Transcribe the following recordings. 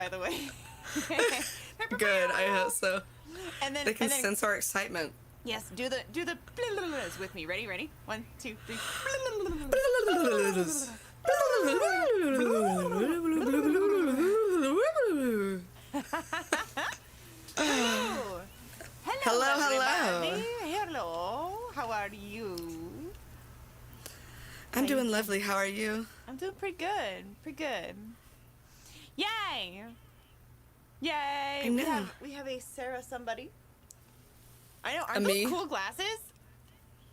by the way. Good, I hope so. And then They can sense our excitement. Yes, do the with me. Ready? 1, 2, 3. Hello. Hello. Everybody. Hello. How are you? I'm doing lovely. How are you? I'm doing pretty good. Yay! Yay! I know. We have a Sarah somebody. I know. Are me? those cool glasses?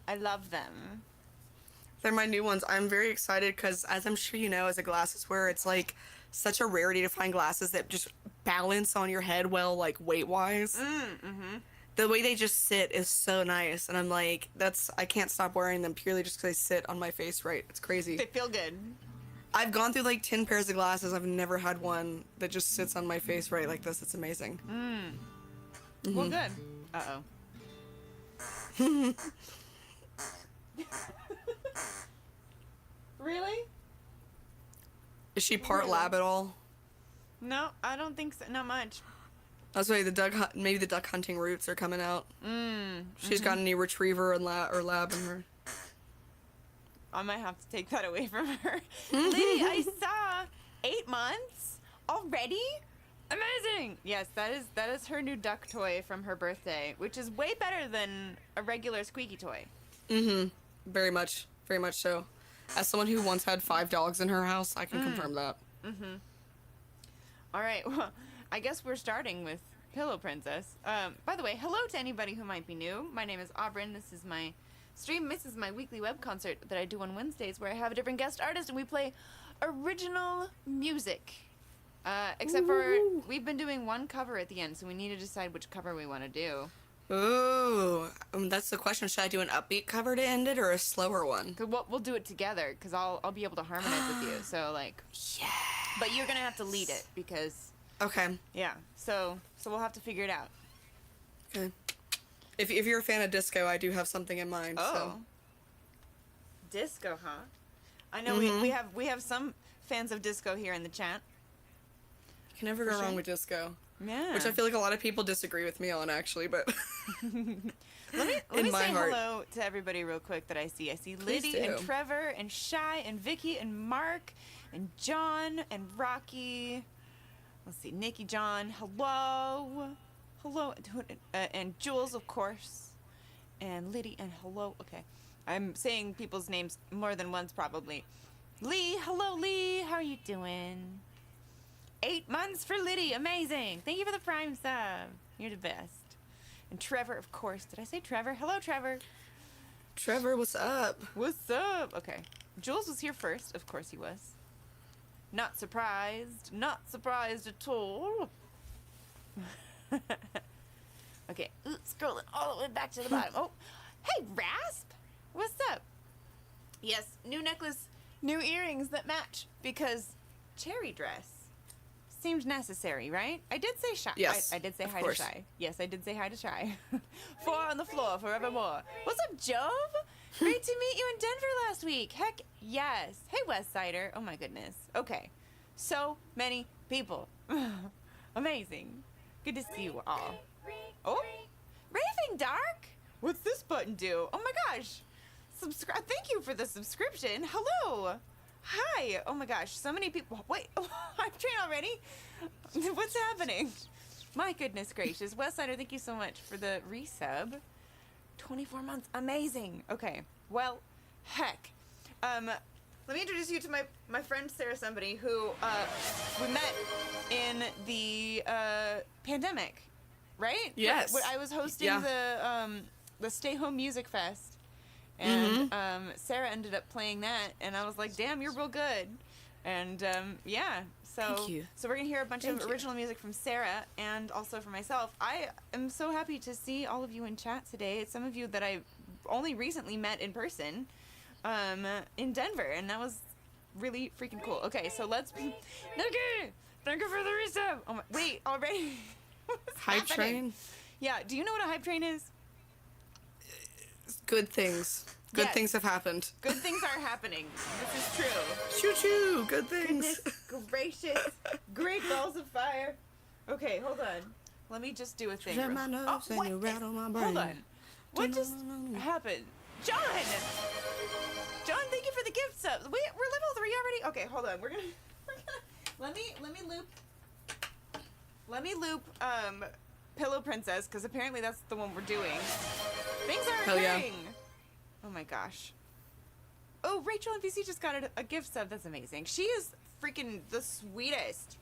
I love them. They're my new ones. I'm very excited because, as I'm sure you know, as a glasses wearer, it's like such a rarity to find glasses that just balance on your head well, like weight-wise. The way they just sit is so nice, and I'm like, I can't stop wearing them purely just because they sit on my face right. It's crazy. They feel good. I've gone through like 10 pairs of glasses. I've never had one that just sits on my face right like this. It's amazing. Well, good. Uh-oh. Really? Is she part lab at all? No, I don't think so. Not much. That's why maybe the duck hunting roots are coming out. She's got a new retriever and lab in her. I might have to take that away from her. Lady, I saw 8 months already. Amazing. Yes, that is her new duck toy from her birthday, which is way better than a regular squeaky toy. Very much so. As someone who once had 5 dogs in her house, I can confirm that. All right. Well, I guess we're starting with Pillow Princess. By the way, hello to anybody who might be new. My name is Aubryn. This is my stream. This is my weekly web concert that I do on Wednesdays where I have a different guest artist and we play original music. Except for we've been doing one cover at the end, so we need to decide which cover we want to do. Ooh, that's the question. Should I do an upbeat cover to end it or a slower one? We'll do it together because I'll be able to harmonize with you. So like, yeah. But you're gonna have to lead it because. Okay. Yeah. So we'll have to figure it out. Okay. If you're a fan of disco, I do have something in mind. Oh. So. Disco, huh? I know we have some fans of disco here in the chat. You can never go wrong with disco. Yeah. Which I feel like a lot of people disagree with me on, actually, but. Let me say hello to everybody real quick that I see. I see Liddy and Trevor and Shy and Vicky and Mark and John and Rocky. Let's see, Nikki, John, hello. Hello. And Jules, of course. And Liddy and hello. Okay. I'm saying people's names more than once probably. Lee, hello Lee. How are you doing? 8 months for Liddy. Amazing. Thank you for the Prime sub. You're the best. And Trevor, of course. Did I say Trevor? Hello, Trevor. Trevor, what's up? What's up? Okay. Jules was here first. Of course he was. Not surprised. Not surprised at all. Okay. Scrolling all the way back to the bottom. Oh, hey, Rasp. What's up? Yes, new necklace, new earrings that match because cherry dress. Seemed necessary, right? I did say Shy. Yes. I did say hi to Shy. Yes, I did say hi to Shy. 4 on the floor forevermore. What's up, Jove? Great to meet you in Denver last week. Heck yes. Hey, Westsider. Oh my goodness. Okay. So many people. Amazing. Good to see you all. Oh, Raving Dark? What's this button do? Oh my gosh. Subscribe. Thank you for the subscription. Hello. Hi. Oh my gosh. So many people. Wait. I'm trained already? What's happening? My goodness gracious. Westsider, thank you so much for the resub. 24 months. Amazing. Okay. Well, heck. Let me introduce you to my friend Sarah somebody who we met in the pandemic, right? Yes. I was hosting the Stay Home Music Fest. And Sarah ended up playing that, and I was like, damn, you're real good. And yeah, Thank you. So we're going to hear a bunch of original music from Sarah and also from myself. I am so happy to see all of you in chat today. It's some of you that I only recently met in person in Denver, and that was really freaking cool. Okay, so let's... Nikki! Thank you for the resub! Oh my, wait, already? Hype train? Yeah, do you know what a hype train is? Good things. Good Yes. things have happened. Good things are happening. This is true. Choo choo. Good things. Goodness gracious. Great balls of fire. Okay, hold on. Let me just do a thing. Shut my nerves and you rattle my brain. Hold on. What just happened? John! John, thank you for the gift subs. We're level 3 already? Okay, hold on. We're gonna let me loop Pillow Princess, because apparently that's the one we're doing. Things are Hell yeah. occurring. Oh my gosh. Oh, Rachel NPC just got a gift sub. That's amazing. She is freaking the sweetest.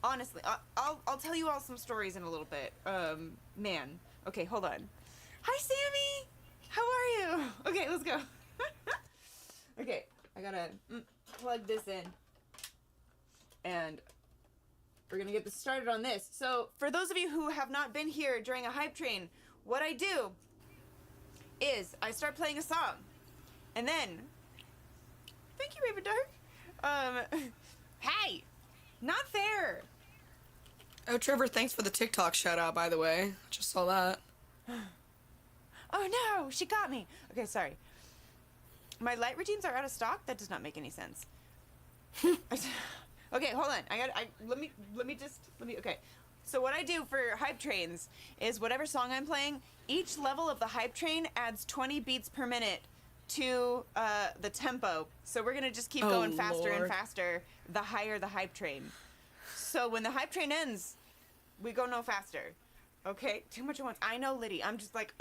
Honestly, I'll tell you all some stories in a little bit. Man. Okay, hold on. Hi, Sammy. How are you? Okay, let's go. Okay, I gotta plug this in. And we're gonna get this started on this. So, for those of you who have not been here during a hype train, what I do is I start playing a song. And then, thank you, Raven Dark. Hey! Not fair! Oh, Trevor, thanks for the TikTok shout out, by the way. Just saw that. Oh no, she got me. Okay, sorry. My light routines are out of stock? That does not make any sense. Okay, hold on. Okay. So what I do for hype trains is whatever song I'm playing, each level of the hype train adds 20 beats per minute to the tempo. So we're gonna just keep going faster and faster the higher the hype train. So when the hype train ends, we go no faster. Okay? Too much at once. I know, Liddy. I'm just like,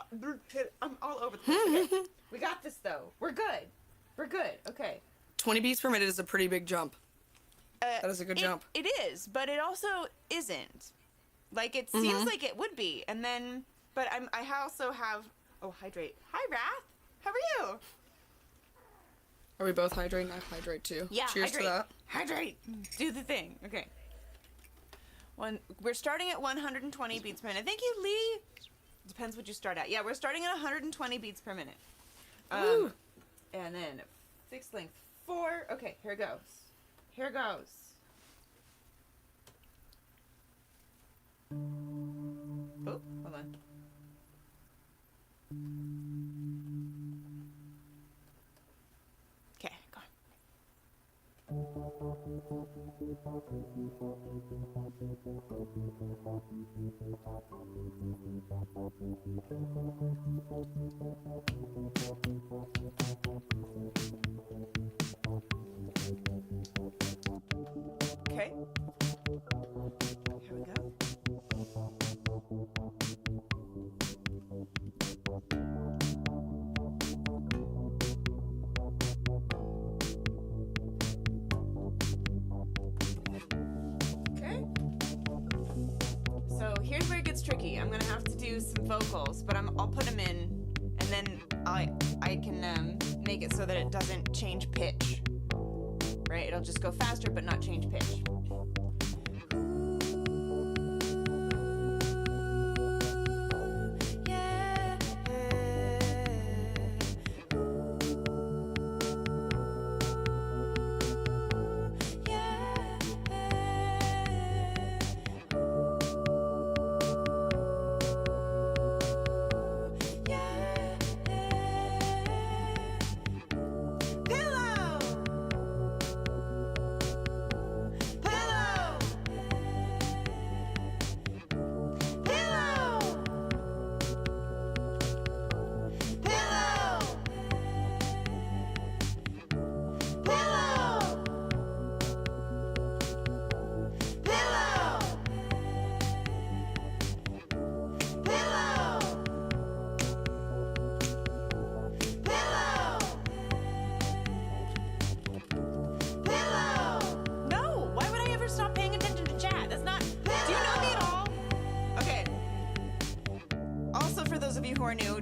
I'm all over the place. Okay. We got this, though. We're good. We're good. Okay. 20 beats per minute is a pretty big jump. That is a good jump. It is, but it also isn't. Like, it seems like it would be. And then, but I also have, hydrate. Hi, Wrath. How are you? Are we both hydrating? I hydrate too. Yeah, Cheers hydrate. to that. Hydrate. Do the thing. Okay. We're starting at 120 beats per minute. Thank you, Lee. Depends what you start at. Yeah, we're starting at 120 beats per minute. Woo. And then fixed length 4. Okay, here it goes. Here it goes. Oh, hold on. Okay, go on. Okay. Here we go. Okay. So here's where it gets tricky. I'm gonna have to do some vocals, but I'll put them in, and then I can make it so that it doesn't change pitch. Right? It'll just go faster, but not change pitch.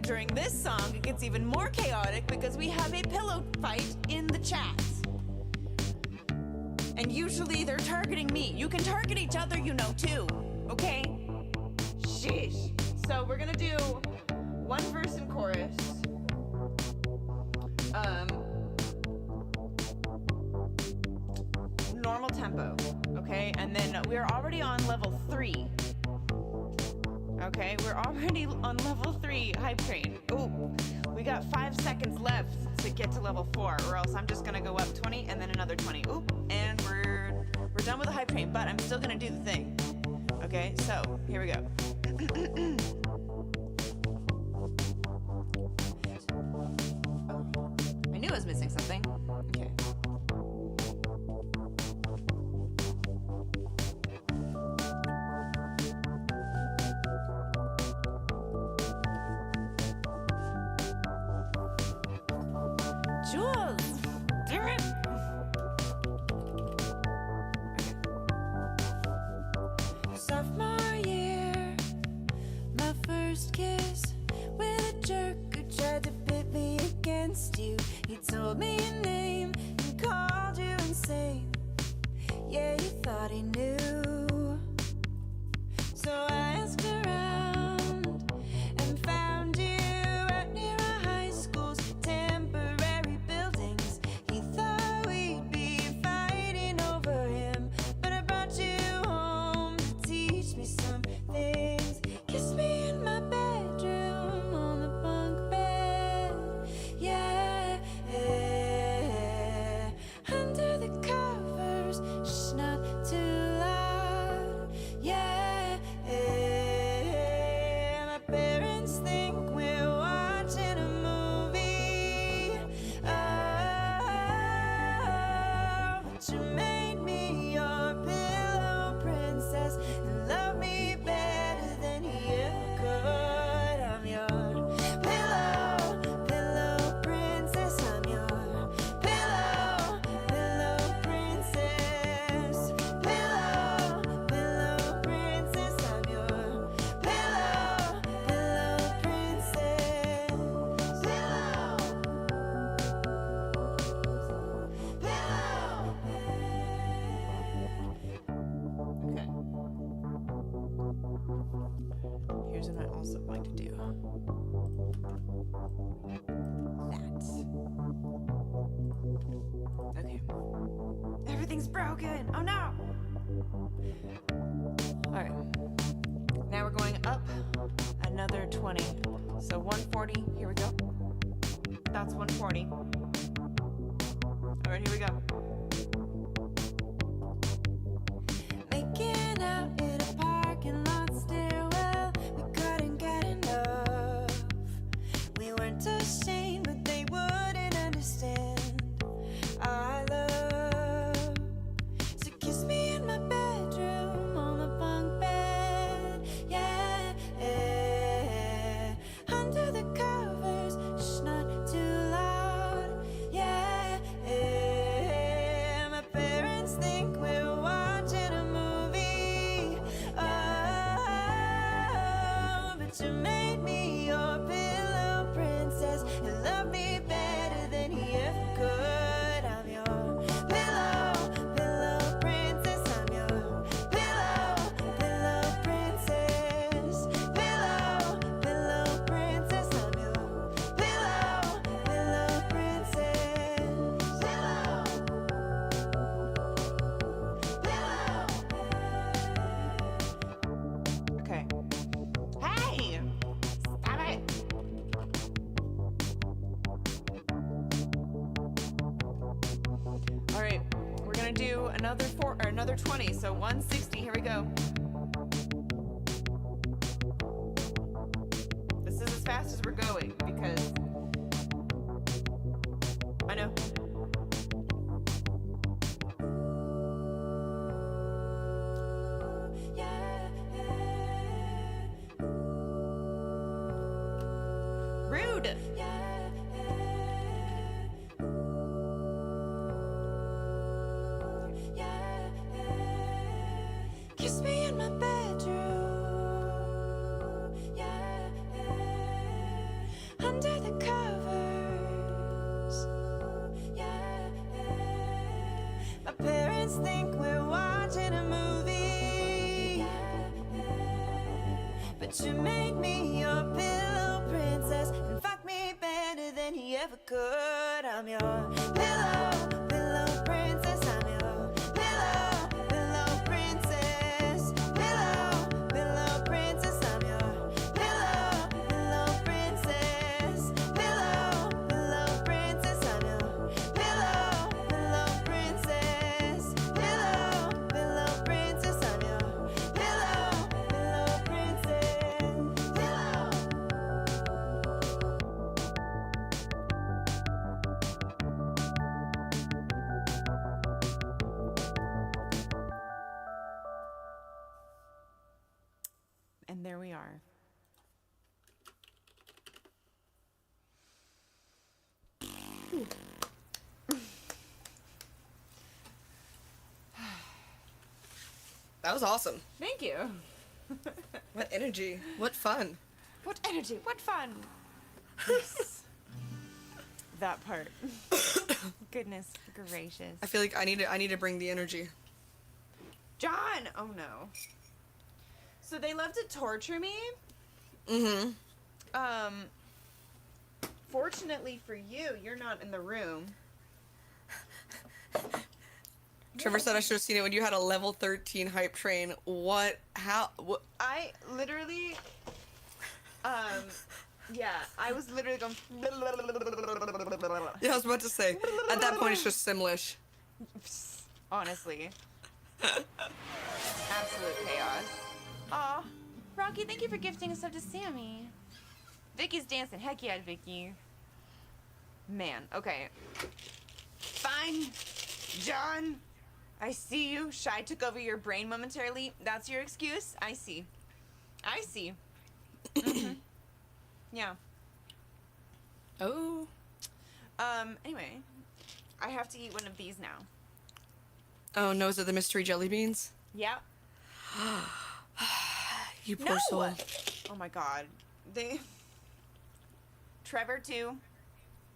During this song, it gets even more chaotic because we have a pillow fight in the chat. And usually they're targeting me. You can target each other, you know, too. Okay? Sheesh. So we're gonna do one verse and chorus. Normal tempo. Okay? And then we're already on level 3. Okay, we're already on level 3 hype train. Ooh, We got 5 seconds left to get to level 4, or else I'm just gonna go up 20 and then another 20. Oop, and we're done with the hype train, but I'm still gonna do the thing. Okay, so here we go. I knew I was missing something. Okay. Jules! Damn it! Okay. Sophomore year, my first kiss with a jerk who tried to pit me against you. He told me your name and called you insane. Yeah, you thought he knew. So I asked around and found you out near our high school's temporary buildings. He thought we'd be fighting over him, but I brought you home to teach me some things. Kiss me in my bedroom on the bunk bed. Yeah, under the covers, shh, not too loud. Yeah, my parents think we're watching a movie. Oh, but you made me your pillow princess and love me better than he ever could. I'm your pillow, pillow princess. I'm your pillow, pillow princess. Pillow, pillow princess. I'm your pillow, pillow princess. Pillow, pillow. Okay. Here's what I also going to do. That. Okay. Everything's broken. Oh no. All right. Now we're going up another 20. So 140. Here we go. That's 140. All right, here we go. Making out in a parking lot stairwell. We couldn't get enough. We weren't ashamed, but they wouldn't understand our love. So kiss me in my bedroom on the bunk bed. Yeah, under the covers, shh, not too loud. Yeah, my parents think we're watching a movie. Oh, but you made me your pillow princess and love me better than he ever could. I'm your pillow, pillow princess. I'm your pillow, pillow princess. Pillow, pillow princess. I'm your pillow, pillow princess. Pillow, pillow. Okay. Hey! Stop it! All right, we're gonna do another 20, so 160. Here we go. This is as fast as we're going because I know. Rude. Kiss me in my bedroom. Yeah, under the covers. Yeah, my parents think we're watching a movie. But you made me your pillow princess and fuck me better than he ever could. I'm your pillow, pillow princess. I'm your pillow, pillow princess. Pillow, pillow princess. I'm your pillow, pillow princess. Pillow, And there we are. That was awesome. Thank you. What energy. What fun. What energy. What fun. Yes. That part. Goodness gracious. I feel like I need to bring the energy. John! Oh no. So they love to torture me. Mm-hmm. Fortunately for you, you're not in the room. Trevor said I should have seen it when you had a level 13 hype train. What? How? What? I literally, yeah, I was literally going. Yeah, I was about to say. At that point, it's just Simlish. Honestly. Absolute chaos. Aw, Rocky, thank you for gifting a sub to Sammy. Vicky's dancing. Heck yeah, Vicky. Man, okay. Fine. John, I see you. Shy took over your brain momentarily. That's your excuse? I see. I see. Mm-hmm. Yeah. Oh. Anyway. I have to eat one of these now. Oh, no, is it the mystery jelly beans? Yeah. You poor soul. Oh my god. Trevor too.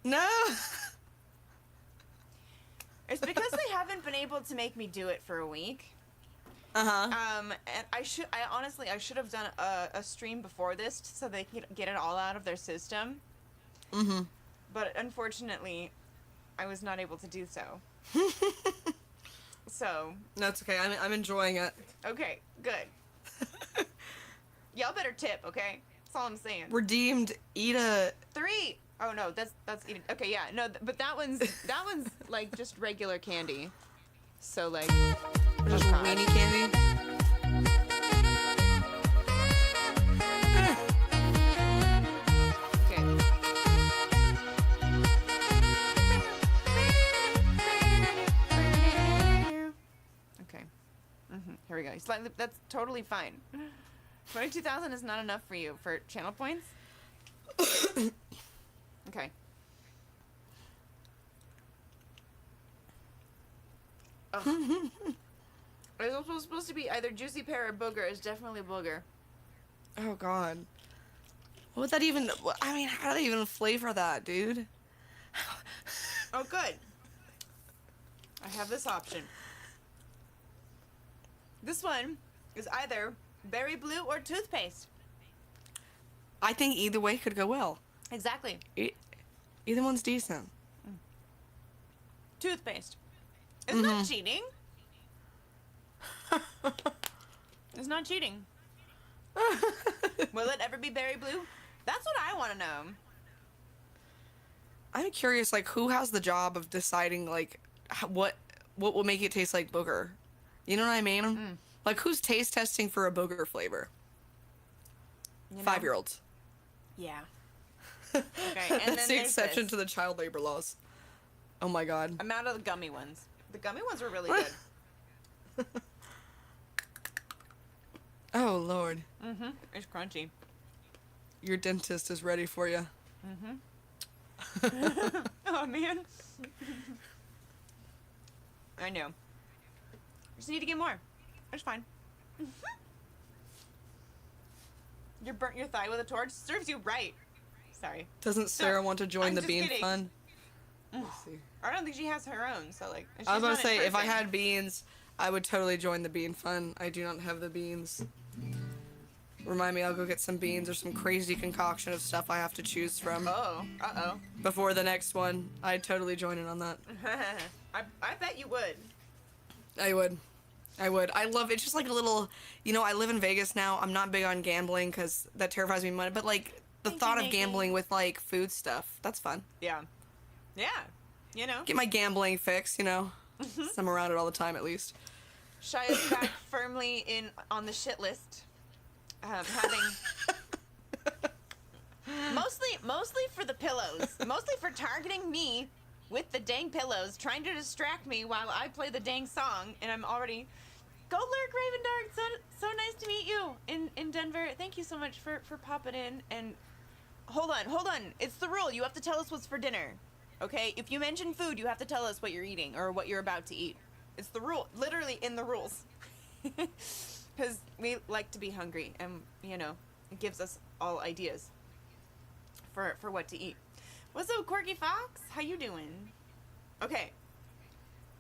No. It's because they haven't been able to make me do it for a week. Uh-huh. And I should have done a stream before this so they could get it all out of their system. Mm-hmm. But unfortunately, I was not able to do so. So. No, it's okay. I'm enjoying it. Okay, good. Y'all better tip, okay? That's all I'm saying. Redeemed. Eat a. 3. Oh no, that's eating. Okay, yeah, no, but that one's like just regular candy. So like. Just oh, God. weenie candy. Okay. Here we go. Slightly. That's totally fine. 22,000 is not enough for you for channel points. Okay. Oh. It's supposed to be either juicy pear or booger. It's definitely booger. Oh God. What would that even? I mean, how do they even flavor that, dude? Oh, good. I have this option. This one is either berry blue or toothpaste. I think either way could go well. Exactly. Either one's decent. Toothpaste. It's not cheating. It's not cheating. Will it ever be berry blue? That's what I want to know. I'm curious, like, who has the job of deciding, like, what will make it taste like booger? You know what I mean? Like, who's taste testing for a booger flavor? You know? 5-year-olds. Yeah. Okay, and That's then the exception this. to the child labor laws. Oh my God. I'm out of the gummy ones. The gummy ones were really good. Oh Lord. It's crunchy. Your dentist is ready for you. Oh man. I know. Just need to get more. It's fine. You burnt your thigh with a torch? Serves you right. Sorry. Doesn't Sarah want to join I'm the just bean kidding. fun? Let's see. I don't think she has her own, so like. I was she's about not to say, in if I person. had beans, I would totally join the bean fun. I do not have the beans. Remind me, I'll go get some beans or some crazy concoction of stuff I have to choose from. Oh. Before the next one. I'd totally join in on that. I bet you would. I would. I love it. Just like a little, I live in Vegas now. I'm not big on gambling because that terrifies me money. But like the Thank thought you, of Nikki. gambling with like food stuff, that's fun. Yeah. Yeah. You know. Get my gambling fix, So I'm around it all the time at least. Shia's back firmly on the shit list. Having mostly for the pillows, mostly for targeting me with the dang pillows, trying to distract me while I play the dang song, and I'm already. Go lurk, Raven Dark. So nice to meet you in Denver, thank you so much for popping in. And hold on. It's the rule. You have to tell us what's for dinner. Okay? If you mention food, you have to tell us what you're eating or what you're about to eat. It's the rule. Literally in the rules. Because we like to be hungry, and, it gives us all ideas for what to eat. What's up, Quirky Fox? How you doing? Okay.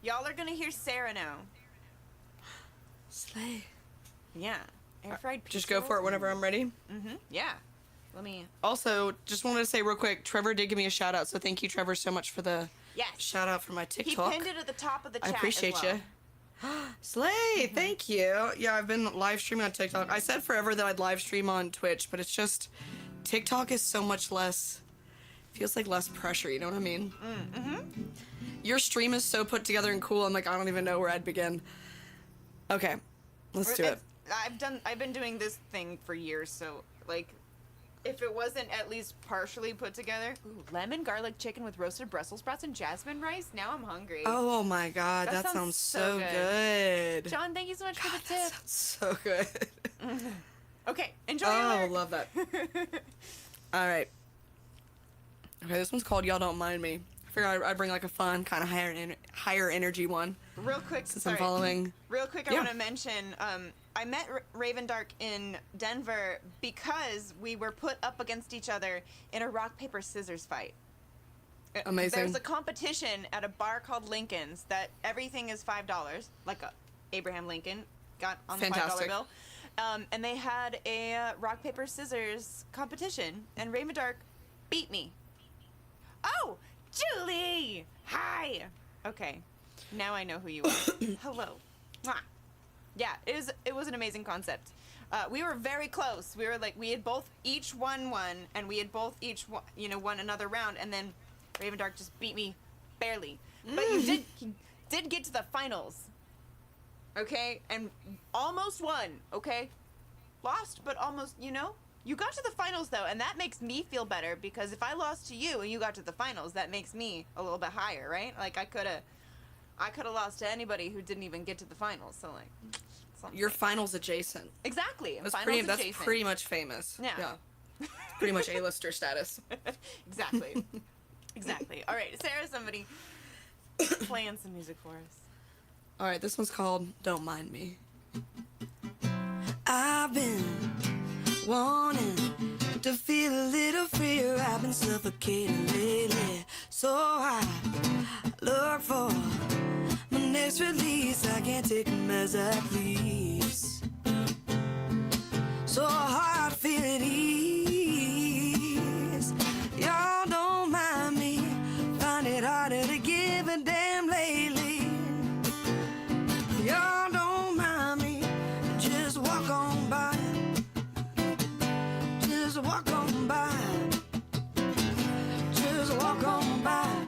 Y'all are gonna hear Sarah now. Slay. Yeah. Air fried pizza. Just go for it whenever I'm ready. Yeah. Let me... Also, just wanted to say real quick, Trevor did give me a shout out, so thank you, Trevor, so much for the shout out for my TikTok. He pinned it at the top of the chat. I appreciate as well. you. Slay, thank you. Yeah, I've been live streaming on TikTok. I said forever that I'd live stream on Twitch, but it's just TikTok is so much less, feels like less pressure, you know what I mean? Your stream is so put together and cool, I'm like, I don't even know where I'd begin. Okay, let's do it. I've been doing this thing for years, so, like, if it wasn't at least partially put together. Ooh, lemon garlic chicken with roasted Brussels sprouts and jasmine rice. Now I'm hungry. Oh my god, that sounds so good. John, thank you so much for the tip. That sounds so good. Okay, enjoy your lyric. Love that. All right. Okay, this one's called Y'all Don't Mind Me. I figured I'd bring like a fun, kind of higher energy one. Real quick, since I'm following. Real quick, I want to mention, I met Raven Dark in Denver because we were put up against each other in a rock, paper, scissors fight. Amazing. There's a competition at a bar called Lincoln's that everything is $5, like Abraham Lincoln got on the $5 bill. And they had a rock, paper, scissors competition, and Raven Dark beat me. Oh, Julie! Hi! Okay, now I know who you are. Hello. Mwah. Yeah, it was an amazing concept. We were very close. We were like, we had both each won one, and we had both each won another round, and then Raven Dark just beat me barely. But he did get to the finals. Okay? And almost won, okay? Lost, but almost, You got to the finals, though, and that makes me feel better, because if I lost to you and you got to the finals, that makes me a little bit higher, right? Like, I could have lost to anybody who didn't even get to the finals, so, like... You're finals adjacent. Exactly. That's pretty much famous. Yeah. Pretty much A-lister status. Exactly. Exactly. All right, Sarah, somebody playing some music for us. All right, this one's called Don't Mind Me. I've been wanting to feel a little freer. I've been suffocating lately, so I look for my next release. I can't take them as I please. So hard feeling ease. Y'all don't mind me. Find it harder to give a damn lately. Y'all don't mind me. Just walk on by. Just walk on by. Just walk on by.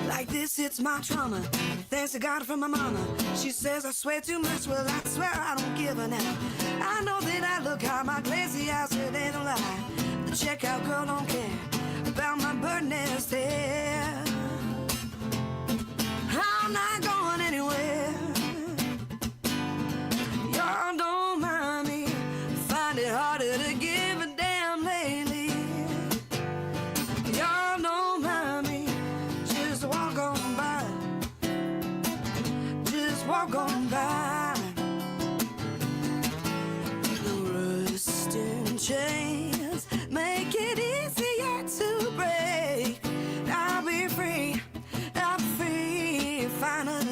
Like this, it's my trauma. Thanks to God from my mama. She says I swear too much. Well, I swear I don't give a now. I know that I look hot. My glazy eyes said they don't lie. The checkout girl don't care about my bird nest hair. I'm not going anywhere. Y'all don't mind me. Find it harder to give a damn lately. Y'all don't mind me. Just walk on by. Just walk on by. The rusting chains make it easier to break. I'll be free. I'll be free. Finally.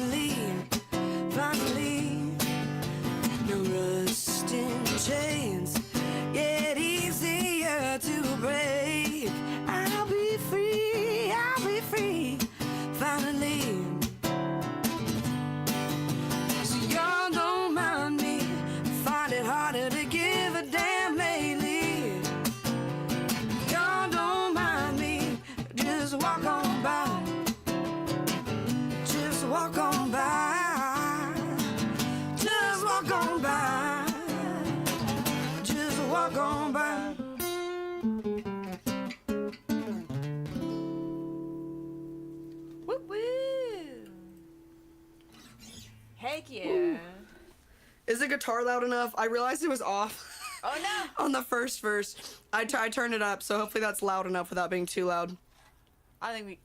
Is the guitar loud enough? I realized it was off. Oh no! On the first verse. I turned it up, so hopefully that's loud enough without being too loud. I think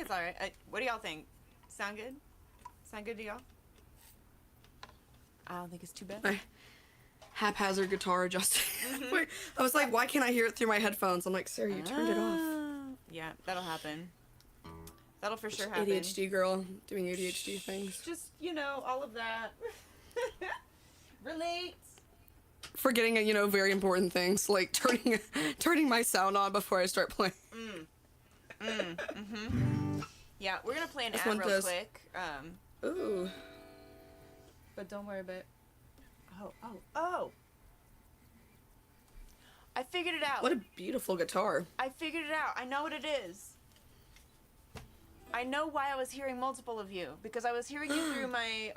it's alright. What do y'all think? Sound good? Sound good to y'all? I don't think it's too bad. My haphazard guitar adjusting. I was like, why can't I hear it through my headphones? I'm like, Sarah, you turned it off. Yeah, that'll happen. That'll for sure Just happen. ADHD girl doing ADHD things. Just, all of that. Relate. Forgetting, very important things, like turning my sound on before I start playing. Yeah, we're gonna play an This ad one real does. quick. Ooh. But don't worry about it. Oh. I figured it out. What a beautiful guitar. I figured it out. I know what it is. I know why I was hearing multiple of you. Because I was hearing you through my,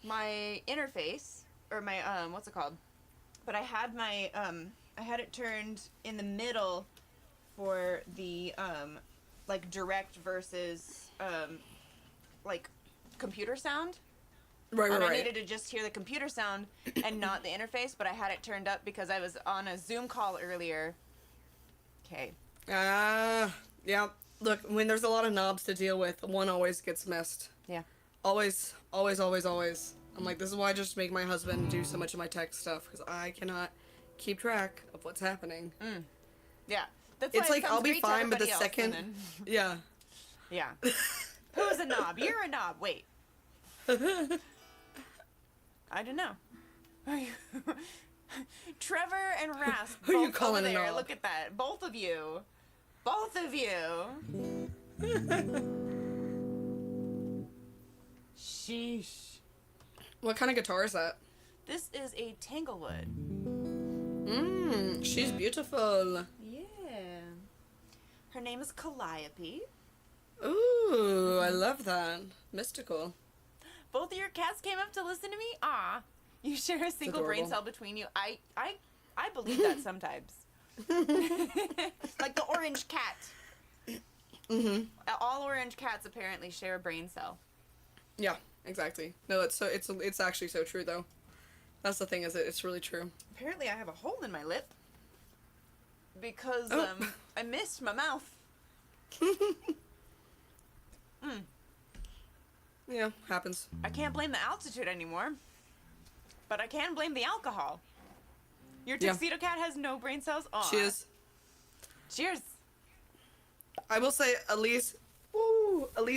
my interface. Or my, what's it called? But I had my, I had it turned in the middle for the, like, direct versus, like, computer sound. Right. I needed to just hear the computer sound and not the interface, but I had it turned up because I was on a Zoom call earlier. Okay. Yeah. Look, when there's a lot of knobs to deal with, one always gets missed. Yeah. Always. I'm like, this is why I just make my husband do so much of my tech stuff, because I cannot keep track of what's happening. Yeah. That's It's why like, it I'll sounds be great to fine, but the everybody else, second... and then- Yeah. Yeah. Who's a knob? You're a knob. Wait. I don't know. Trevor and Rasp. Who you both calling over a there. knob? Look at that. Both of you. Sheesh. What kind of guitar is that? This is a Tanglewood. She's beautiful. Yeah. Her name is Calliope. Ooh, I love that. Mystical. Both of your cats came up to listen to me? Aw. You share a single brain adorable. cell between you. I believe that sometimes. Like the orange cat. All orange cats apparently share a brain cell. Yeah, exactly. No, it's actually so true though. That's the thing, is it's really true. Apparently I have a hole in my lip. Because Oh. I missed my mouth. Yeah, happens. I can't blame the altitude anymore. But I can blame the alcohol. Your Yeah. tuxedo cat has no brain cells? Aw. Cheers. Cheers. I will say, Elise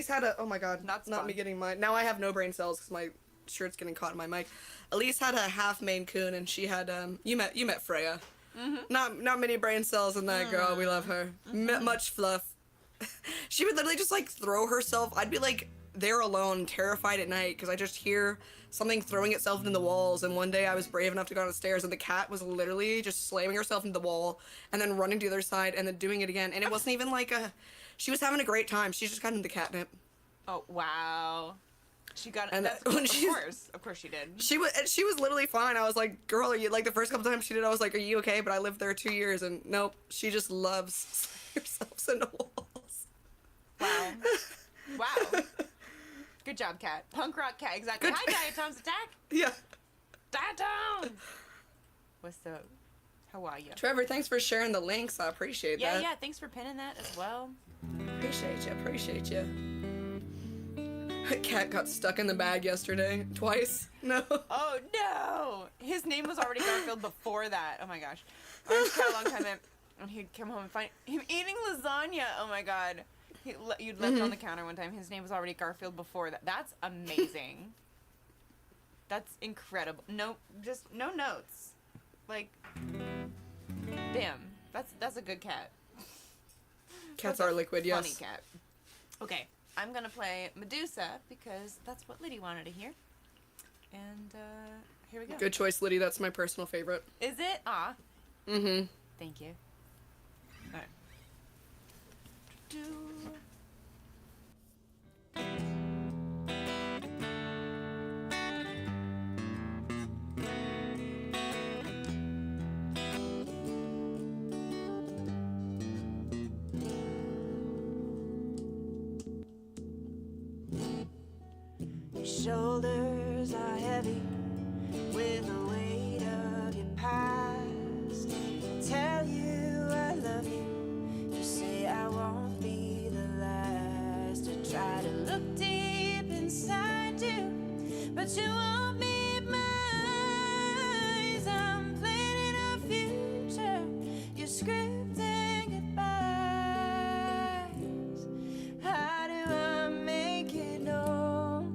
had a, oh my god, Not not me spun. getting mine. Now I have no brain cells because my shirt's getting caught in my mic. Elise had a half Maine Coon, and she had, you met Freya. Not many brain cells in that girl. We love her. Much fluff. She would literally just like throw herself. I'd be like there alone, terrified at night, because I just hear something throwing itself into the walls. And one day I was brave enough to go downstairs, and the cat was literally just slamming herself into the wall and then running to the other side and then doing it again. And it wasn't even like she was having a great time. She just got into catnip. Oh, wow. She got And that's when of she's- course she did. She was literally fine. I was like, girl, are you, like the first couple times she did, I was like, are you okay? But I lived there 2 years, and nope, she just loves slamming herself into walls. Wow. Wow. Good job, cat. Punk rock cat, exactly. Good- Hi, Diatoms Attack. Yeah. Diatoms. What's up? How are you? Trevor, thanks for sharing the links. I appreciate Yeah, that. yeah. Thanks for pinning that as well. Appreciate you. Cat got stuck in the bag yesterday. Twice. No. Oh no! His name was already Garfield before that. Oh my gosh. Orange cat a long time in, and he'd come home and find him eating lasagna. Oh my god. You'd left on the counter one time. His name was already Garfield before that. That's amazing. That's incredible. No, just no notes. Like, damn. That's a good cat. Cats That's a are liquid, yes. Funny cat. Okay, I'm gonna play Medusa because that's what Liddy wanted to hear. And here we go. Good choice, Liddy. That's my personal favorite. Is it? Ah. Mm-hmm. Thank you. All right. Do. Your shoulders shoulders are heavy with the weight of your past. Tell you I love you, just say I won't be the last to try to look deep inside you, but you won't meet my eyes. I'm planning a future, you're scripting goodbyes. How do I make it known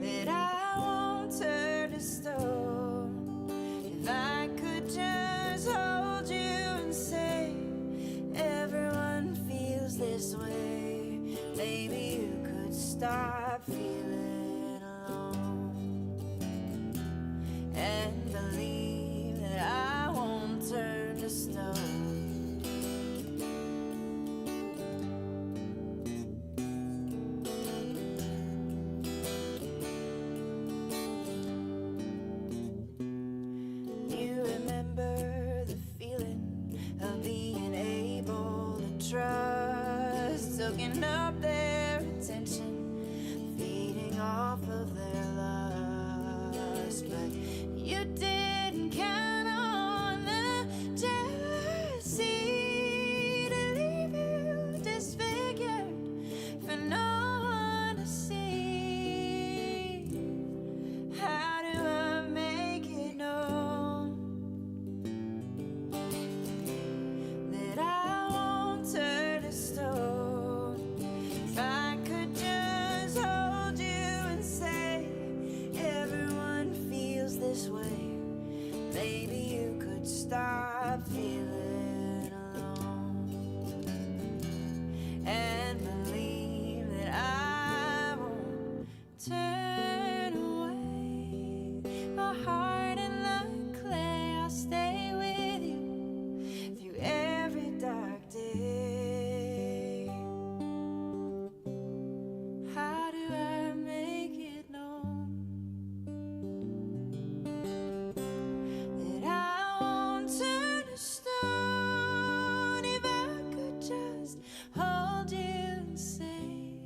that I won't turn to stone? If I could just hold you and say, everyone feels this way, maybe you could stop feeling alone and believe that I won't turn to stone. You remember the feeling of being able to trust, soaking up their attention, feeding off of their lust. But you didn't count on the jealousy to leave you disfigured for no one to see. How do I make it known that I won't turn to stone? If I could just hold you and say, everyone feels this way, maybe you could stop feeling alone and believe that I won't turn away. My heart and like clay, I'll stay with you through every dark day. How do I make it known that I won't turn to stone? If I could just hold you and say,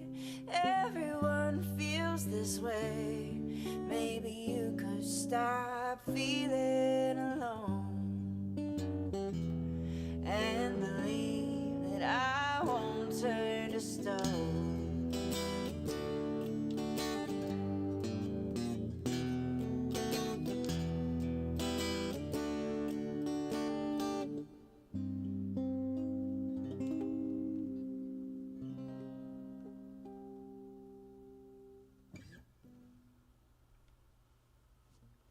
everyone feels this way, maybe you could stop feeling alone and believe that I won't turn to stone.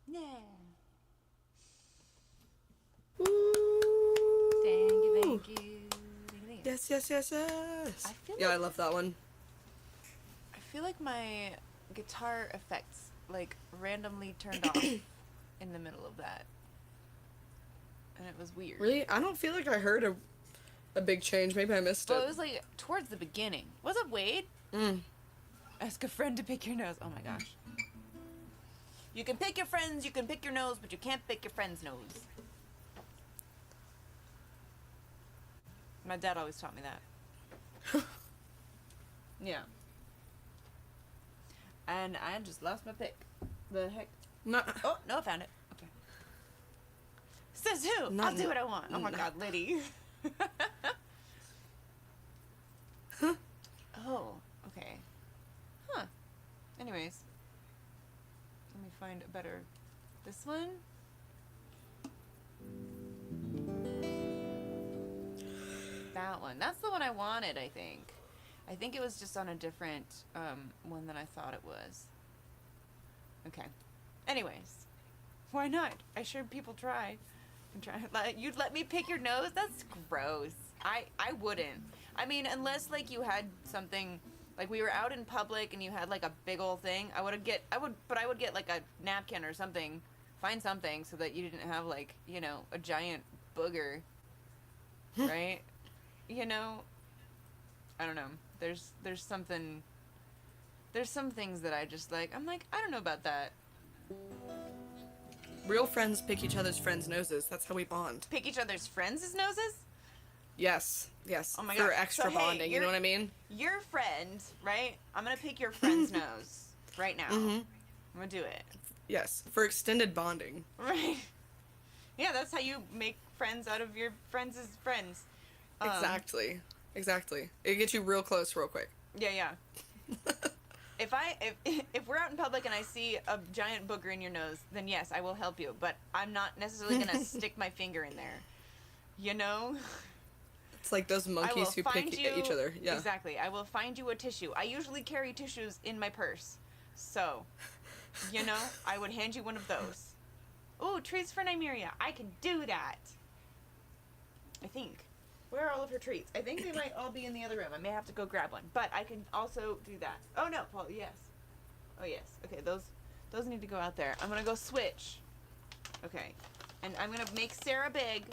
Yeah. Thank you, thank you. Yes, yes, yes, yes. I feel Yeah, I like- love that one. I feel like my guitar effects like randomly turned off in the middle of that, and it was weird. Really? I don't feel like I heard a big change. Maybe I missed Well, it it. was like towards the beginning. What's up, Wade? Ask a friend to pick your nose. Oh my gosh. You can pick your friends, you can pick your nose, but you can't pick your friend's nose. My dad always taught me that. Yeah. And I just lost my pick. The heck? Not. Oh, no, I found it. Okay. Says who? Not I'll do what I want. Oh my no. god, Liddy. Huh? Oh, okay. Huh. Anyways. Let me find a better... This one? That one. That's the one I wanted, I think. I think it was just on a different one than I thought it was. Okay. Anyways. Why not? I sure people try. You'd let me pick your nose? That's gross. I wouldn't. I mean, unless like you had something, like we were out in public and you had like a big old thing, I would get like a napkin or something, find something so that you didn't have like, you know, a giant booger, right? You know, I don't know. There's some things that I just like. I'm like, I don't know about that. Real friends pick each other's friends' noses. That's how we bond. Pick each other's friends' noses? Yes. Yes. Oh my For God. extra So, hey, bonding. You know what I mean? Your friend, right? I'm gonna pick your friend's nose right now. Mm-hmm. I'm gonna do it. Yes. For extended bonding. Right. Yeah, that's how you make friends out of your friends' friends. Exactly. Exactly. It gets you real close real quick. Yeah, yeah. If we're out in public and I see a giant booger in your nose, then yes, I will help you. But I'm not necessarily gonna stick my finger in there. You know? It's like those I will monkeys who find pick you, at each other. Yeah. Exactly. I will find you a tissue. I usually carry tissues in my purse. So, you know, I would hand you one of those. Ooh, treats for Nymeria. I can do that. I think. Where are all of her treats? I think they might all be in the other room. I may have to go grab one. But I can also do that. Oh, no, Paul, yes. Oh, yes. Okay, those need to go out there. I'm going to go switch. Okay. And I'm going to make Sarah big.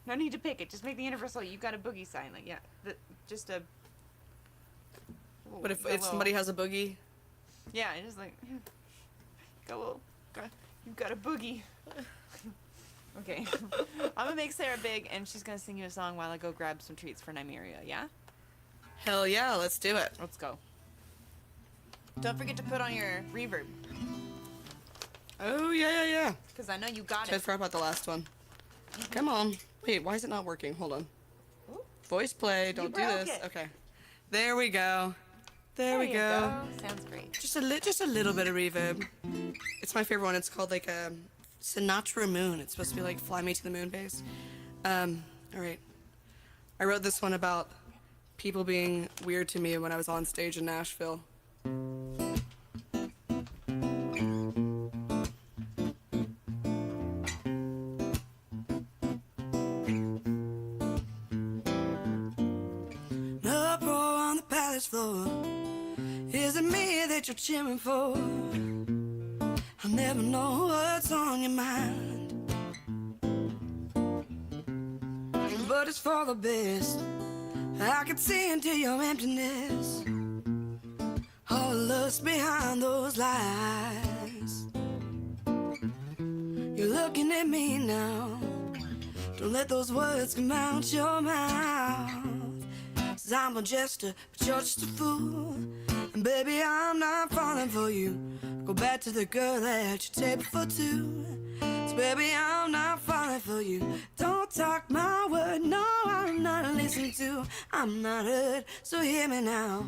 No need to pick it. Just make the universal. You got a boogie sign. Like, yeah. Just a... Ooh, But if somebody has a boogie... Yeah, just like... You've got a boogie. Okay. I'm gonna make Sarah big, and she's gonna sing you a song while I go grab some treats for Nymeria, yeah? Hell yeah, let's do it. Let's go. Don't forget to put on your reverb, Oh, yeah. because I know you got I it. forgot about the last one. Come on. Wait, why is it not working? Hold on. Ooh. Voice play. Don't do broke this. it. Okay. There we go. There we you go. Sounds great. Just a little bit of reverb. It's my favorite one. It's called like a Sinatra Moon. It's supposed to be like Fly Me to the Moon bass. All right. I wrote this one about people being weird to me when I was on stage in Nashville. Up on the palace floor. Is it me that you're cheering for? I'll never know what's on your mind, but it's for the best. I can see into your emptiness, all the lust behind those lies. You're looking at me now. Don't let those words come out your mouth. 'Cause I'm a jester, but you're just a fool. And baby, I'm not falling for you. Go back to the girl that you take for two. So baby, I'm not falling for you. Don't talk my word, no, I'm not listening to. I'm not hurt, so hear me now.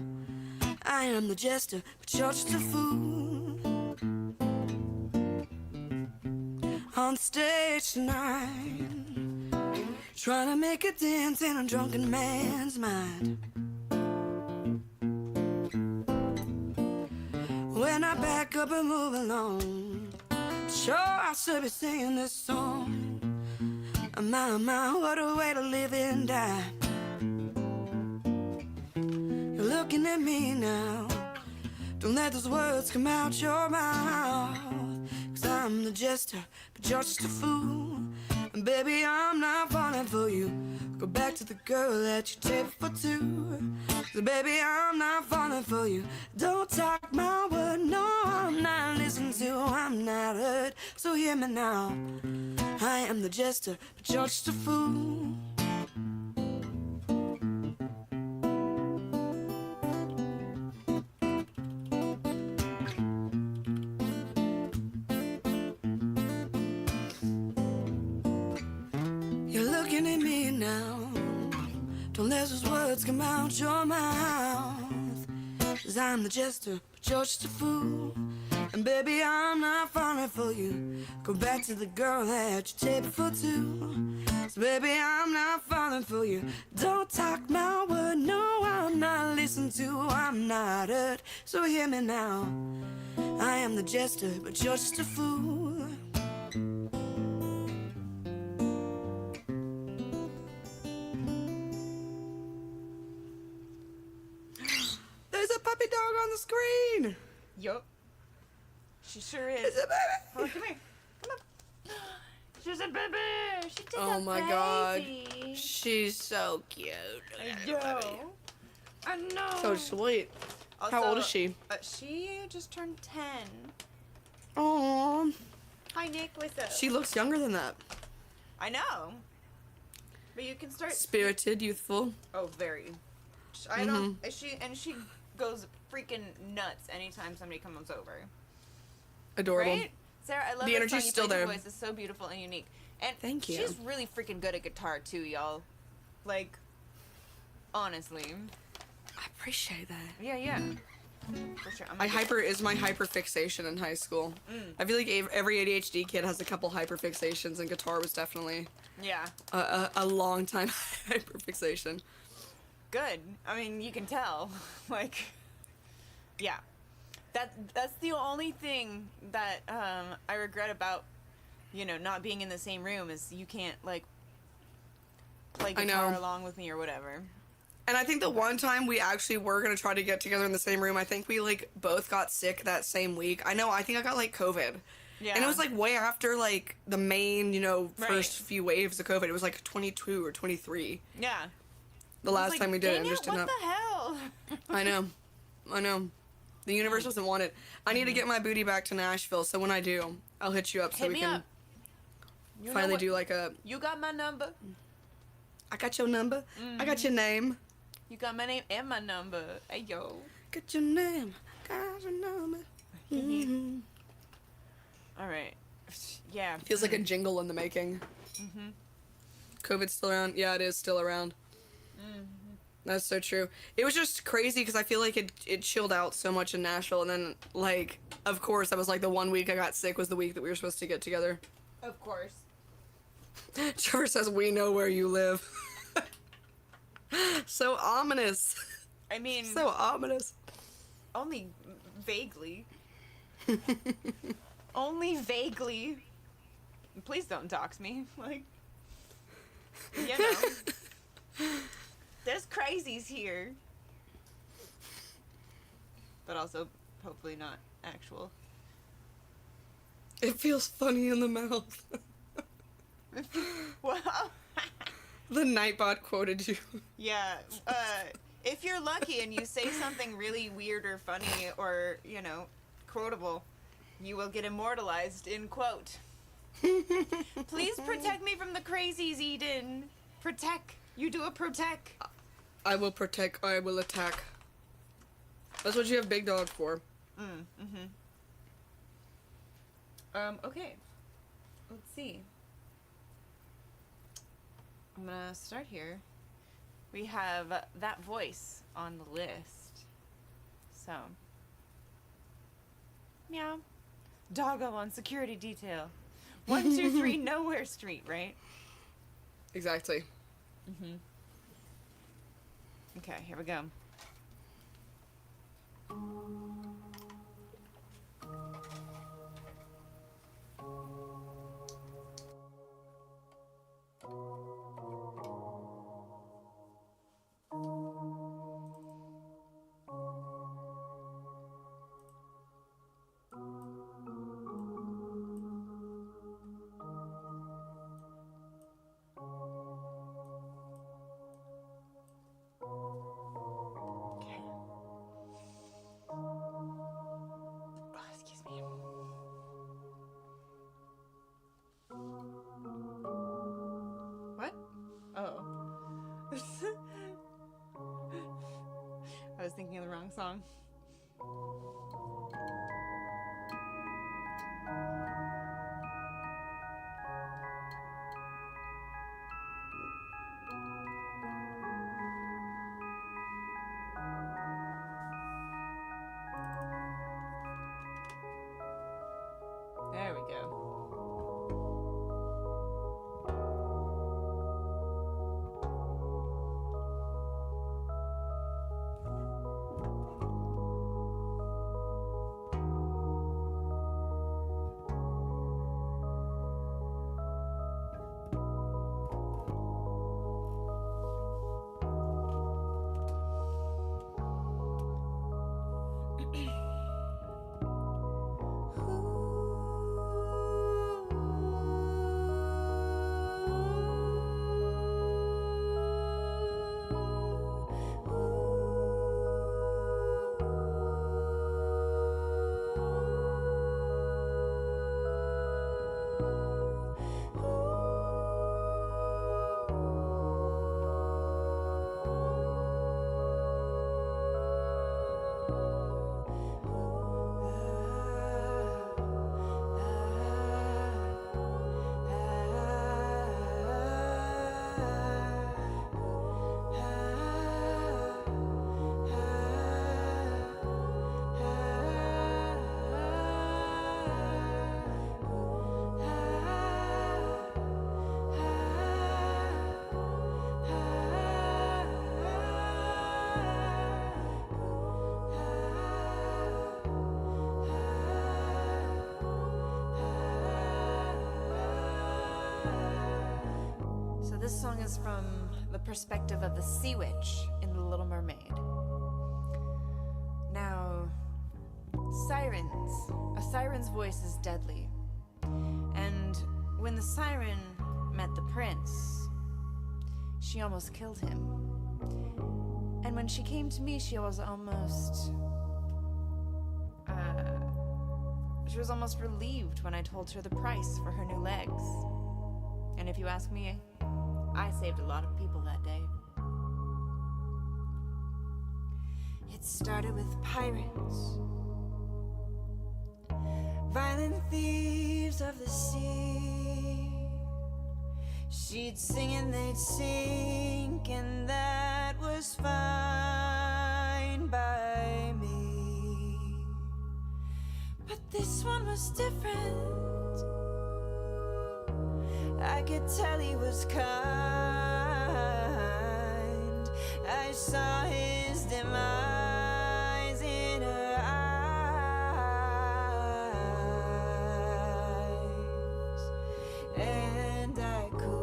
I am the jester, but you're just a fool. On stage tonight, trying to make a dance in a drunken man's mind. When I back up and move along, sure I should be singing this song. My, what a way to live and die. You're looking at me now. Don't let those words come out your mouth. 'Cause I'm the jester, but you're just a fool. And baby, I'm not falling for you. Go back to the girl that you take for two. So baby, I'm not falling for you. Don't talk my word, no, I'm not listening to. I'm not hurt, so hear me now. I am the jester, but you're just a fool. You're looking at me now. Don't let those words come out your mouth. 'Cause I'm the jester, but you're just a fool. And baby, I'm not falling for you. Go back to the girl that you take for two. So baby, I'm not falling for you. Don't talk my word, no, I'm not listening to. I'm not hurt, so hear me now. I am the jester, but you're just a fool. There's a puppy dog on the screen. Yup. She sure is. It's a baby. Oh, come here. Come on. She's a baby. She's just Oh a my God. baby. She's so cute. I know. I know. So sweet. How old is she? She just turned 10. Aww. Hi, Nick. What's up? She looks younger than that. I know. But you can start. Spirited, youthful. Oh, very. I don't. She goes freaking nuts anytime somebody comes over. Adorable. Right? Sarah, I love The that energy's song you still played. Your there. voice is so beautiful and unique. And Thank you. she's really freaking good at guitar too, y'all. Like, honestly. I appreciate that. Yeah. For sure. My hyperfixation in high school. I feel like every ADHD kid has a couple hyperfixations, and guitar was definitely Yeah. a long time hyperfixation. Good. I mean, you can tell. Like, yeah. That's the only thing that I regret about, not being in the same room is you can't like play guitar along with me or whatever. And I think the one time we actually were gonna try to get together in the same room, I think we like both got sick that same week. I think I got like COVID. Yeah. And it was like way after like the main, first Right. few waves of COVID. It was like 22 or 23. Yeah. The last time we did it, Dang and just did what not. the hell? I know. The universe doesn't want it. I need to get my booty back to Nashville, so when I do, I'll hit you up so Hit we me can up. You know finally what? do like a. You got my number. I got your number. I got your name. You got my name and my number. Hey, yo. Got your name. Got your number. Mm-hmm. All right. Yeah. Feels like a jingle in the making. COVID's still around. Yeah, it is still around. That's so true. It was just crazy because I feel like it chilled out so much in Nashville, and then like, of course, that was like the one week I got sick was the week that we were supposed to get together. Of course. Trevor says we know where you live. So ominous. I mean, So ominous. only vaguely. Only vaguely. Please don't dox me. Like, there's crazies here. But also, hopefully not actual. It feels funny in the mouth. Well, The Nightbot quoted you. yeah. If you're lucky and you say something really weird or funny or, quotable, you will get immortalized in quote. Please protect me from the crazies, Eden. Protect. You do a protect. I will protect, I will attack. That's what you have Big Dog for. Okay. Let's see. I'm gonna start here. We have that voice on the list. So. Meow. Doggo on security detail. 123 Nowhere Street, right? Exactly. Okay, here we go. Oh, excuse me. What? Oh. I was thinking of the wrong song. There we go. This song is from the perspective of the sea witch in The Little Mermaid. Now, a siren's voice is deadly. And when the siren met the prince, she almost killed him. And when she came to me, she was almost relieved when I told her the price for her new legs. And if you ask me, I saved a lot of people that day. It started with pirates, violent thieves of the sea. She'd sing and they'd sink, and that was fine by me. But this one was different. I could tell he was kind. I saw his demise in her eyes, and I couldn't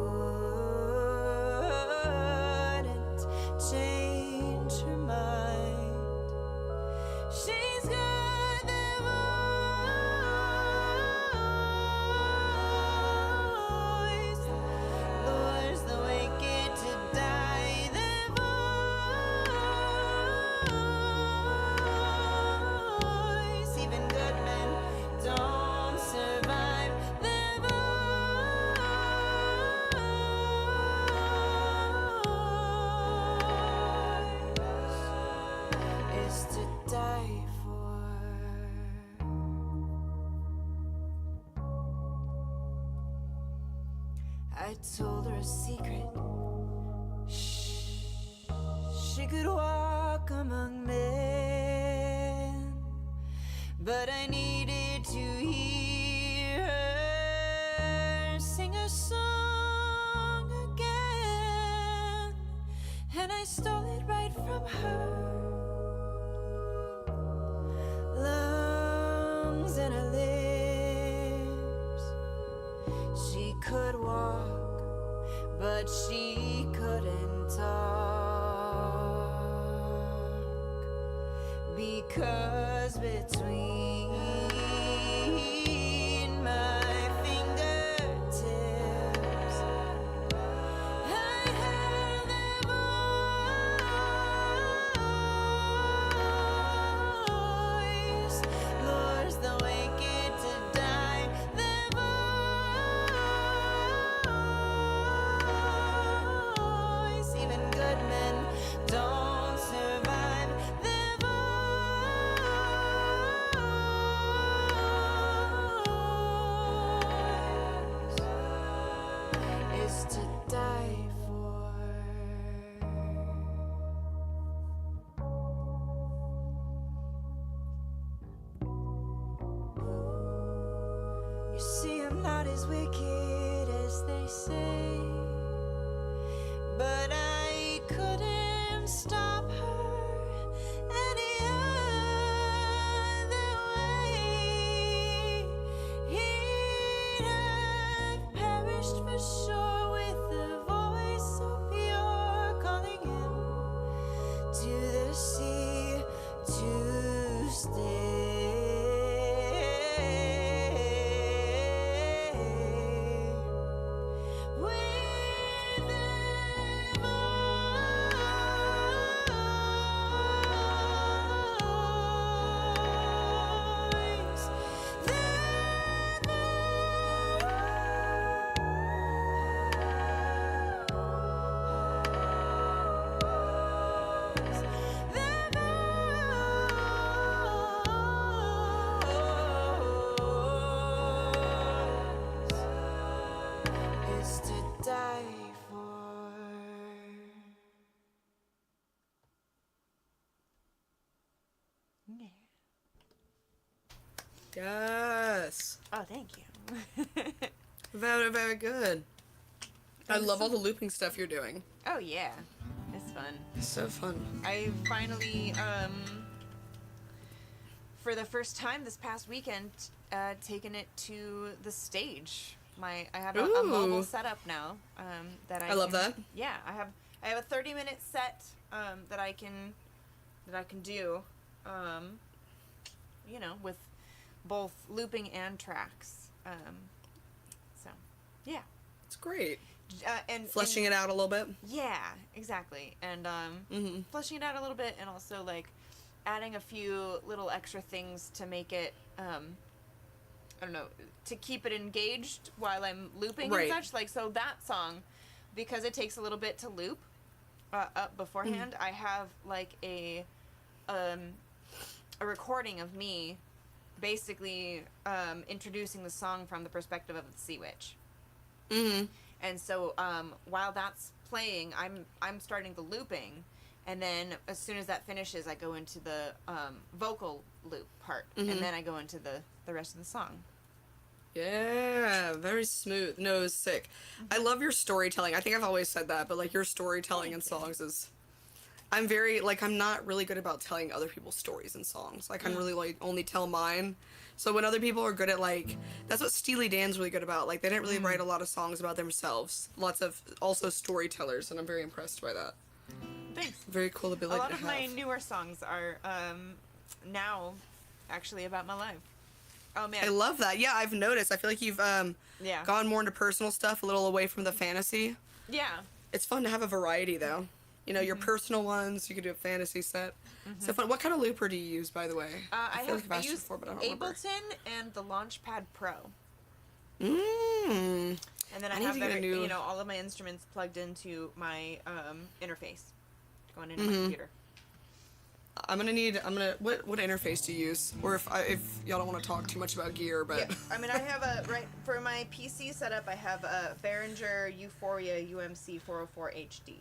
change her mind. She's got the voice, lures the wicked to die. The voice, even good men don't survive. The voice is to die for. I told her a secret. She could walk among men, but I needed to hear her sing a song again, and I stole it right from her. Lungs and her lips. She could walk, but she couldn't talk, because between my fingertips I held the voice, lures the wicked to die. The voice, even good men don't survive. The voice is to die for. You see, I'm not as wicked as they say, but I couldn't stop her any other way. He'd have perished for sure with a voice so pure, calling him to the sea to stay. With the voice, is to die for. Yeah. Yes. Oh, thank you. Very, very good. I love all the looping stuff you're doing. Oh yeah, it's fun. It's so fun. I finally, for the first time this past weekend, taken it to the stage I have a mobile Ooh. setup now that I love that. Yeah, I have a 30-minute set that I can do, you know, with both looping and tracks. So, yeah. It's great. And Fleshing it out a little bit. Yeah, exactly. And fleshing it out a little bit, and also like adding a few little extra things to make it, I don't know, to keep it engaged while I'm looping Right. and such. Like, so that song, because it takes a little bit to loop up beforehand, I have like a recording of me basically introducing the song from the perspective of the Sea Witch. Mm-hmm. And so while that's playing, I'm starting the looping, and then as soon as that finishes, I go into the vocal loop part, and then I go into the rest of the song. Yeah, very smooth. No, it was sick. I love your storytelling. I think I've always said that, but like your storytelling in songs is. I'm very like I'm not really good about telling other people's stories in songs. Like I'm really like only tell mine. So when other people are good at like that's what Steely Dan's really good about. Like they didn't really write a lot of songs about themselves. Lots of also storytellers, and I'm very impressed by that. Thanks. Very cool ability A lot to of have. my newer songs are now actually about my life. Oh man, I love that. Yeah, I've noticed. I feel like you've yeah, gone more into personal stuff, a little away from the fantasy. yeah. It's fun to have a variety, though. You know, your personal ones, you could do a fantasy set. So fun. What kind of looper do you use, by the way? I feel like I've I asked you use before, but I don't remember. Ableton and the Launchpad Pro, Mm. and then I I need have to get a new- you know, all of my instruments plugged into my interface, going into my computer. What interface do you use? Or if y'all don't want to talk too much about gear, but. Yeah, I mean, I have for my PC setup, I have a Behringer Euphoria UMC 404 HD.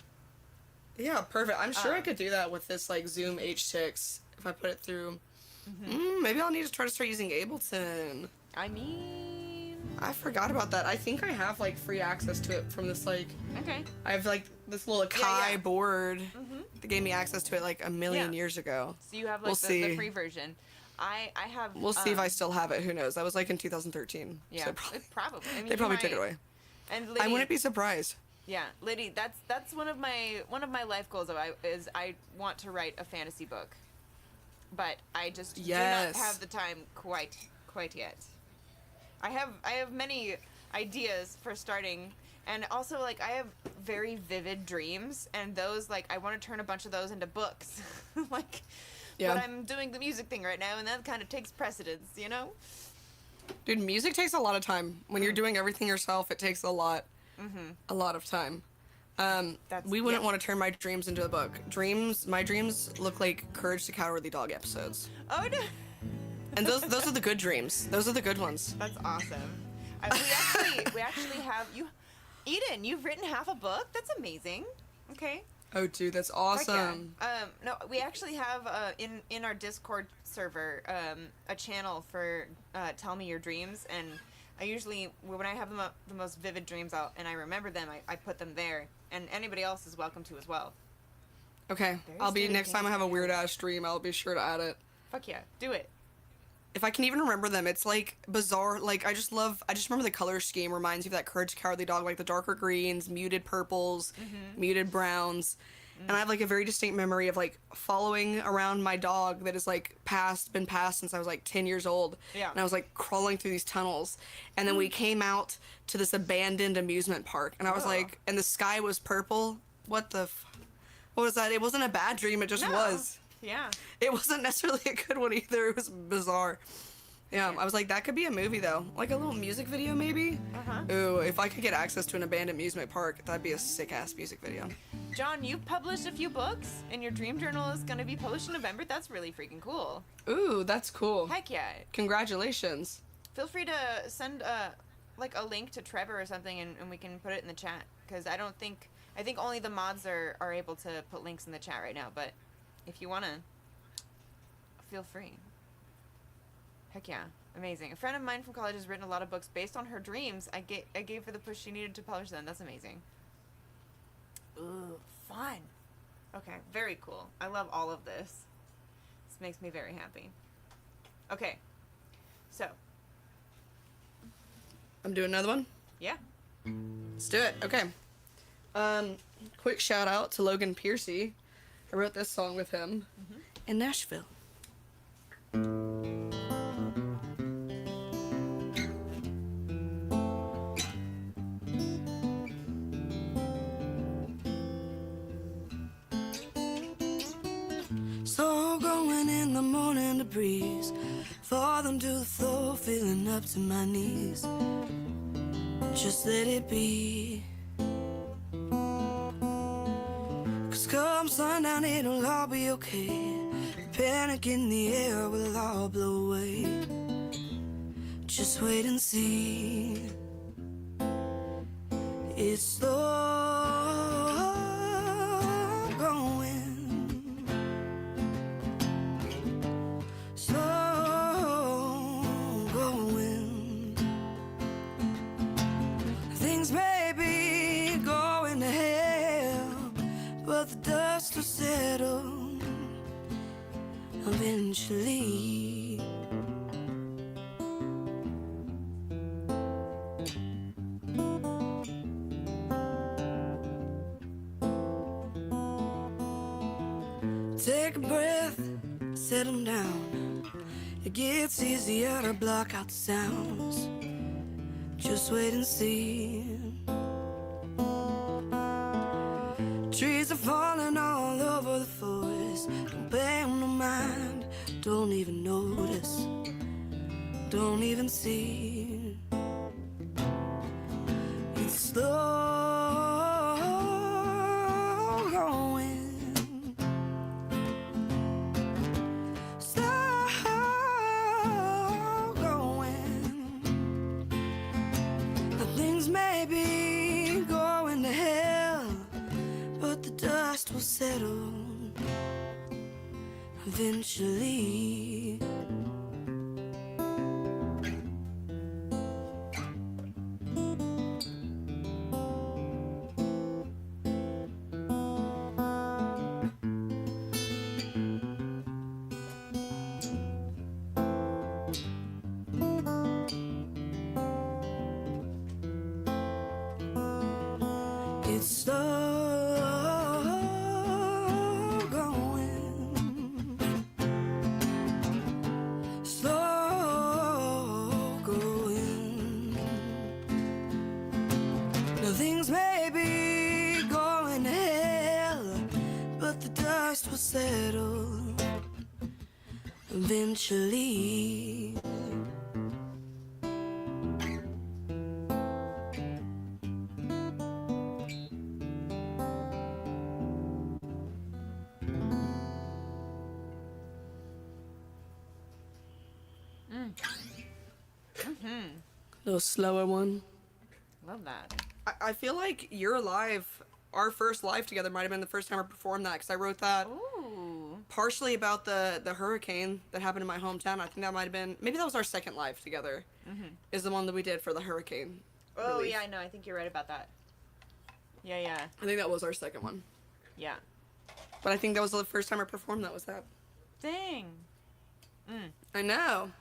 Yeah, perfect. I'm sure I could do that with this like Zoom H6 if I put it through. Maybe I'll need to try to start using Ableton. I mean, I forgot about that. I think I have like free access to it from this like. okay. I have like this little Kai yeah. board that game me access to it like a million Yeah. years ago. So you have like We'll the see. free version. I have. We'll see if I still have it. Who knows? That was like in 2013. Yeah, So probably. I mean, they probably you took it might. away. And Liddy, I wouldn't be surprised. Yeah, Liddy, that's one of my life goals. Is I want to write a fantasy book, but I just Yes. do not have the time quite yet. I have many ideas for starting, and also like I have very vivid dreams, and those like I want to turn a bunch of those into books, like. Yeah. But I'm doing the music thing right now, and that kind of takes precedence, you know. Dude, music takes a lot of time. When you're doing everything yourself, it takes a lot of time. We wouldn't want to turn my dreams into a book. My dreams look like Courage the Cowardly Dog episodes. Oh no. And those are the good dreams. Those are the good ones. That's awesome. We actually have you, Eden. You've written half a book. That's amazing. Okay. Oh, dude, that's Heck awesome. yeah. No, we actually have in our Discord server a channel for Tell Me Your Dreams, and I usually when I have the most vivid dreams out and I remember them, I put them there, and anybody else is welcome to as well. Okay, next time I have a weird ass dream, I'll be sure to add it. Fuck yeah, do it. If I can even remember them, it's like bizarre. Like I just remember the color scheme reminds me of that Courage the Cowardly Dog, like the darker greens, muted purples, muted browns. And I have like a very distinct memory of like following around my dog that has like been passed since I was like 10 years old. Yeah. And I was like crawling through these tunnels. And then we came out to this abandoned amusement park. And I was like, and the sky was purple. What was that? It wasn't a bad dream. It just was. Yeah. It wasn't necessarily a good one either. It was bizarre. Yeah, I was like, that could be a movie though. Like a little music video maybe? Ooh, if I could get access to an abandoned amusement park, that'd be a sick ass music video. John, you've published a few books, and your dream journal is going to be published in November. That's really freaking cool. Ooh, that's cool. Heck yeah. Congratulations. Feel free to send like a link to Trevor or something, and we can put it in the chat, because I think only the mods are able to put links in the chat right now, but if you want to, feel free. Heck yeah. Amazing. A friend of mine from college has written a lot of books based on her dreams. I gave her the push she needed to publish them. That's amazing. Ooh, fun. Okay, very cool. I love all of this. This makes me very happy. Okay. So, I'm doing another one. Yeah. Let's do it. Okay. Quick shout out to Logan Piercy. I wrote this song with him in Nashville. So going in the morning to breeze, falling to the floor, feeling up to my knees. Just let it be. 'Cause come sundown it'll all be okay. Panic in the air will all blow away. Just wait and see. It's slow going, slow going. Things may be going to hell, but the dust will settle eventually. Take a breath, set 'em down. It gets easier to block out the sounds. Just wait and see. Trees are falling all over the forest. Don't pay 'em no mind, don't even notice, don't even see. It's slow going, slow going. The things may be going to hell, but the dust will settle eventually. It's slow going, slow going. Now things may be going to hell, but the dust will settle eventually. Little slower one. Love that. I feel like your live, our first live together might have been the first time I performed that, because I wrote that Ooh. partially about the hurricane that happened in my hometown. I think that might have been, maybe that was our second live together, is the one that we did for the hurricane. Oh, relief. yeah, I know. I think you're right about that. Yeah, yeah. I think that was our second one. Yeah. But I think that was the first time I performed that was that. Dang. I know.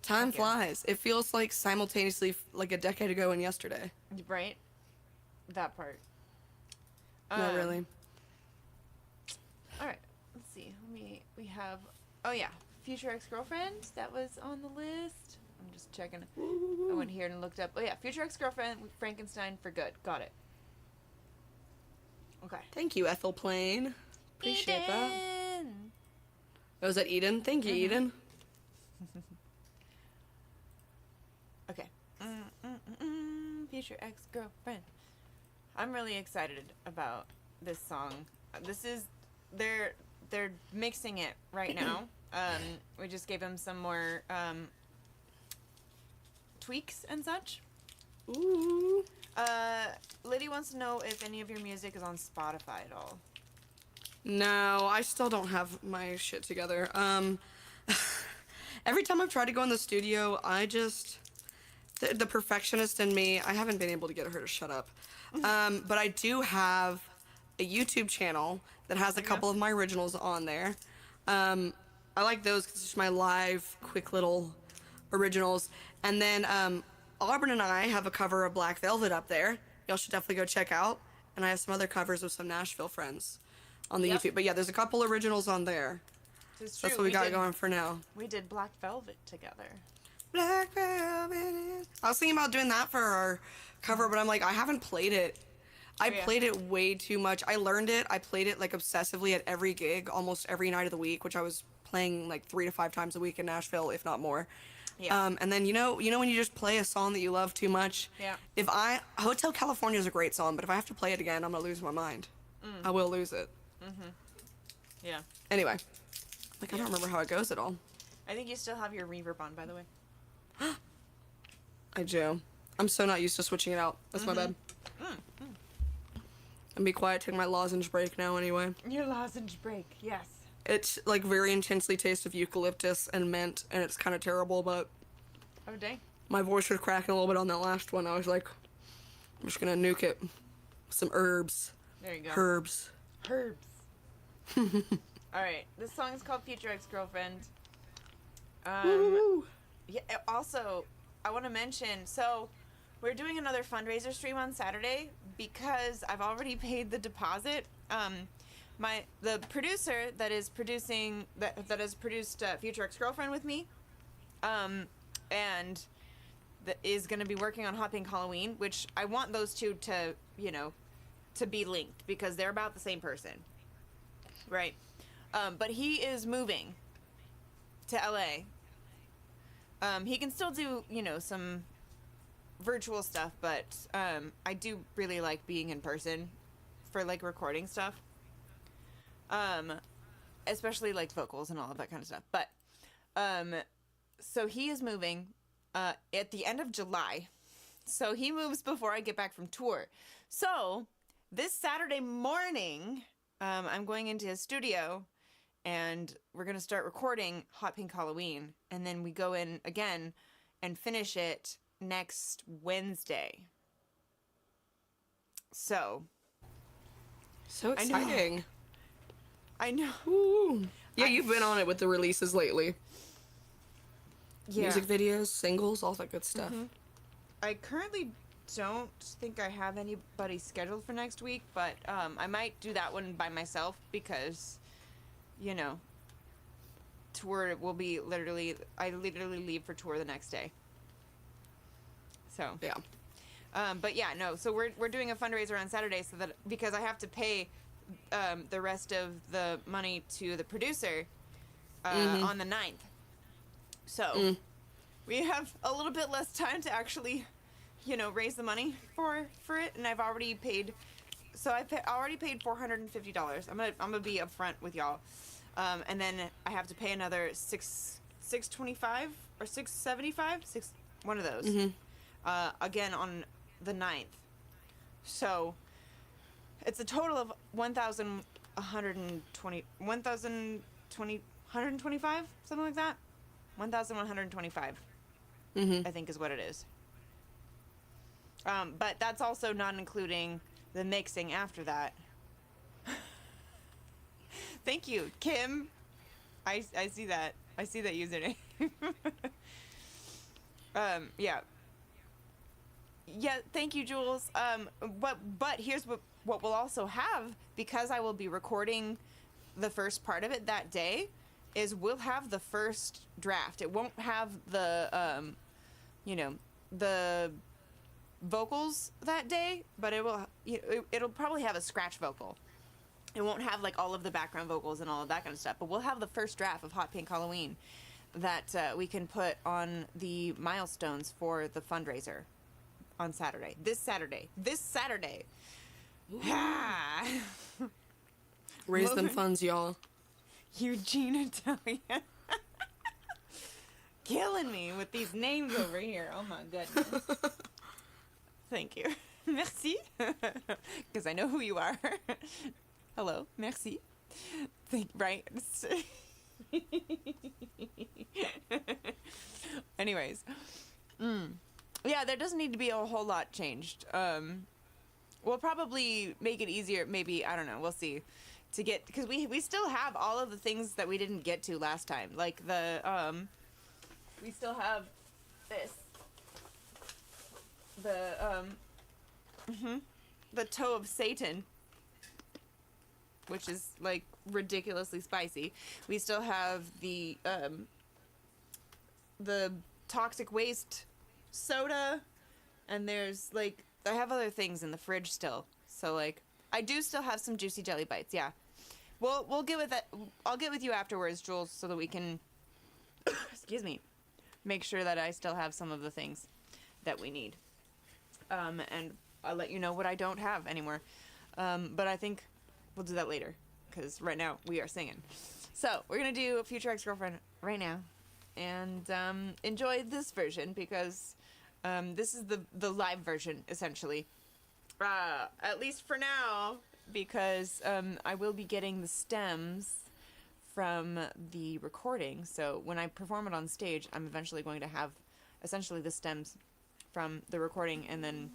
Time flies. It feels like simultaneously like a decade ago and yesterday. Right? That part. Not really. All right. Let's see. We have, oh yeah, Future Ex-Girlfriend. That was on the list. I'm just checking. I went here and looked up. Oh yeah, Future Ex-Girlfriend, Frankenstein for Good. Got it. Okay. Thank you, Ethel Plain. Appreciate that. Eden! Oh, was that Eden? Thank you, Eden. Okay. Future Ex-Girlfriend. I'm really excited about this song. This is they're mixing it right now. We just gave him some more tweaks and such. Ooh. Liddy wants to know if any of your music is on Spotify at all. No, I still don't have my shit together. Every time I've tried to go in the studio, I just... The perfectionist in me, I haven't been able to get her to shut up. But I do have a YouTube channel that has a couple of my originals on there. I like those because it's just my live, quick little originals. And then Auburn and I have a cover of Black Velvet up there. Y'all should definitely go check out. And I have some other covers of some Nashville friends on the Yep. YouTube. But yeah, there's a couple originals on there. This is So that's true. what we got going for now. We did Black Velvet together. Black Velvet is... I was thinking about doing that for our cover, but I'm like, I haven't played it. I Yeah. played it way too much. I learned it. I played it like obsessively at every gig, almost every night of the week, which I was playing like 3 to 5 times a week in Nashville, if not more. Yeah. And then you know when you just play a song that you love too much. Yeah. Hotel California is a great song, but if I have to play it again, I'm gonna lose my mind. I will lose it. Yeah. Anyway, like I don't remember how it goes at all. I think you still have your reverb on, by the way. I do. I'm so not used to switching it out. That's my bad. And be quiet, take my lozenge break now anyway. Your lozenge break, yes. It's like very intensely tastes of eucalyptus and mint, and it's kind of terrible, but Oh, dang. my voice was cracking a little bit on that last one. I was like, I'm just gonna nuke it. Some herbs. There you go. Herbs. Herbs. All right. This song is called Future Ex-Girlfriend. Woo! Yeah. Also, I want to mention, so we're doing another fundraiser stream on Saturday because I've already paid the deposit. The producer that is producing that has produced Future Ex-Girlfriend with me, and that is going to be working on Hot Pink Halloween, which I want those two to to be linked because they're about the same person, right? But he is moving to LA. He can still do some virtual stuff, but I do really like being in person for like recording stuff, especially like vocals and all of that kind of stuff. But so he is moving at the end of July, so he moves before I get back from tour. So this Saturday morning, I'm going into his studio and we're gonna start recording Hot Pink Halloween, and then we go in again and finish it next Wednesday. So exciting. I know. Woo. Yeah, you've been on it with the releases lately. Yeah. Music videos, singles, all that good stuff. I currently don't think I have anybody scheduled for next week, but I might do that one by myself because, tour will be I literally leave for tour the next day. So Yeah. but yeah, no. So we're doing a fundraiser on Saturday so that because I have to pay the rest of the money to the producer on the 9th. So we have a little bit less time to actually, raise the money for it, and I've already paid. So I already paid $450. I'm gonna be upfront with y'all, and then I have to pay another $625 or $675, one of those. Again on the 9th. So it's a total of $1,125, something like that. 1,125, I think is what it is. But that's also not including the mixing after that. Thank you, Kim. I see that. I see that username. Yeah. Yeah, thank you, Jules. But here's what we'll also have, because I will be recording the first part of it that day, is we'll have the first draft. It won't have the the vocals that day, but it'll probably have a scratch vocal. It won't have like all of the background vocals and all of that kind of stuff, but we'll have the first draft of Hot Pink Halloween that we can put on the milestones for the fundraiser on Saturday. This Saturday. Raise them funds, y'all. Eugene Italian. Killing me with these names over here. Oh my goodness. Thank you. Merci. Because I know who you are. Hello. Merci. Right. Anyways. Yeah, there doesn't need to be a whole lot changed. We'll probably make it easier. Maybe, I don't know. We'll see. To get, because we still have all of the things that we didn't get to last time. Like we still have this. the toe of Satan, which is like ridiculously spicy. We still have the toxic waste soda, and there's like I have other things in the fridge still. So like I do still have some juicy jelly bites. Yeah, we'll get with that. I'll get with you afterwards, Jules, so that we can excuse me, make sure that I still have some of the things that we need. And I'll let you know what I don't have anymore. But I think we'll do that later, because right now we are singing. So we're gonna do Future Ex-Girlfriend right now, and enjoy this version, because this is the live version essentially. At least for now, because I will be getting the stems from the recording. So when I perform it on stage, I'm eventually going to have essentially the stems from the recording, and then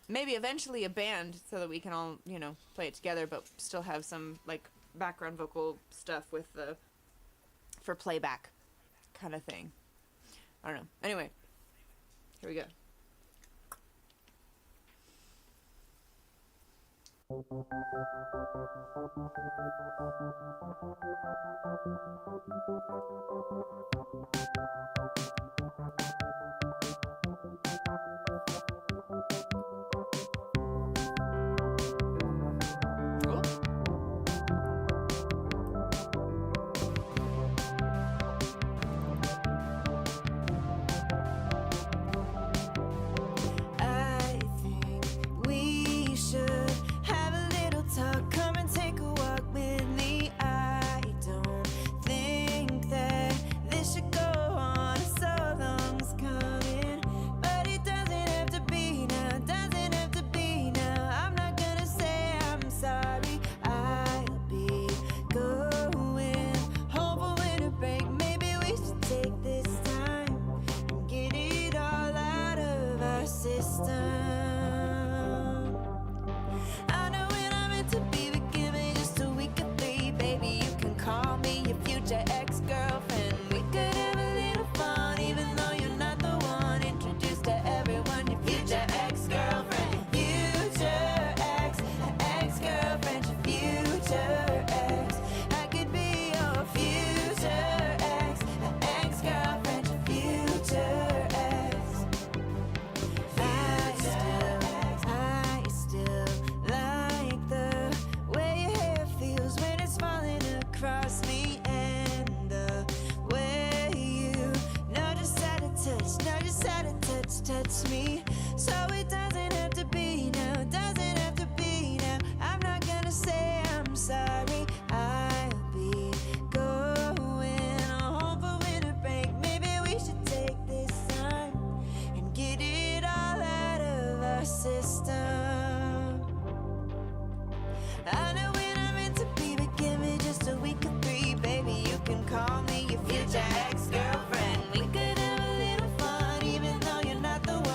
maybe eventually a band so that we can all, you know, play it together, but still have some like background vocal stuff with the for playback kind of thing. I don't know. Anyway, here we go. Touch me, so it doesn't have to be now, doesn't have to be now. I'm not gonna say I'm sorry. I'll be going home for winter break. Maybe we should take this time and get it all out of our system. I know when I'm meant to be, but give me just a week or three, baby. You can call me your future ex-girlfriend. We could have a little fun, even though you're not the one.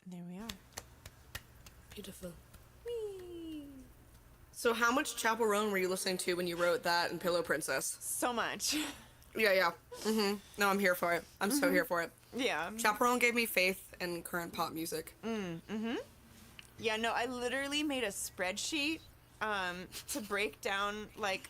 There we are. Beautiful. Whee! So how much Chapel Roan were you listening to when you wrote that and Pillow Princess? So much. Yeah. No, I'm here for it. I'm so here for it. Yeah. Chapel Roan gave me faith in current pop music. Yeah, no, I literally made a spreadsheet to break down, like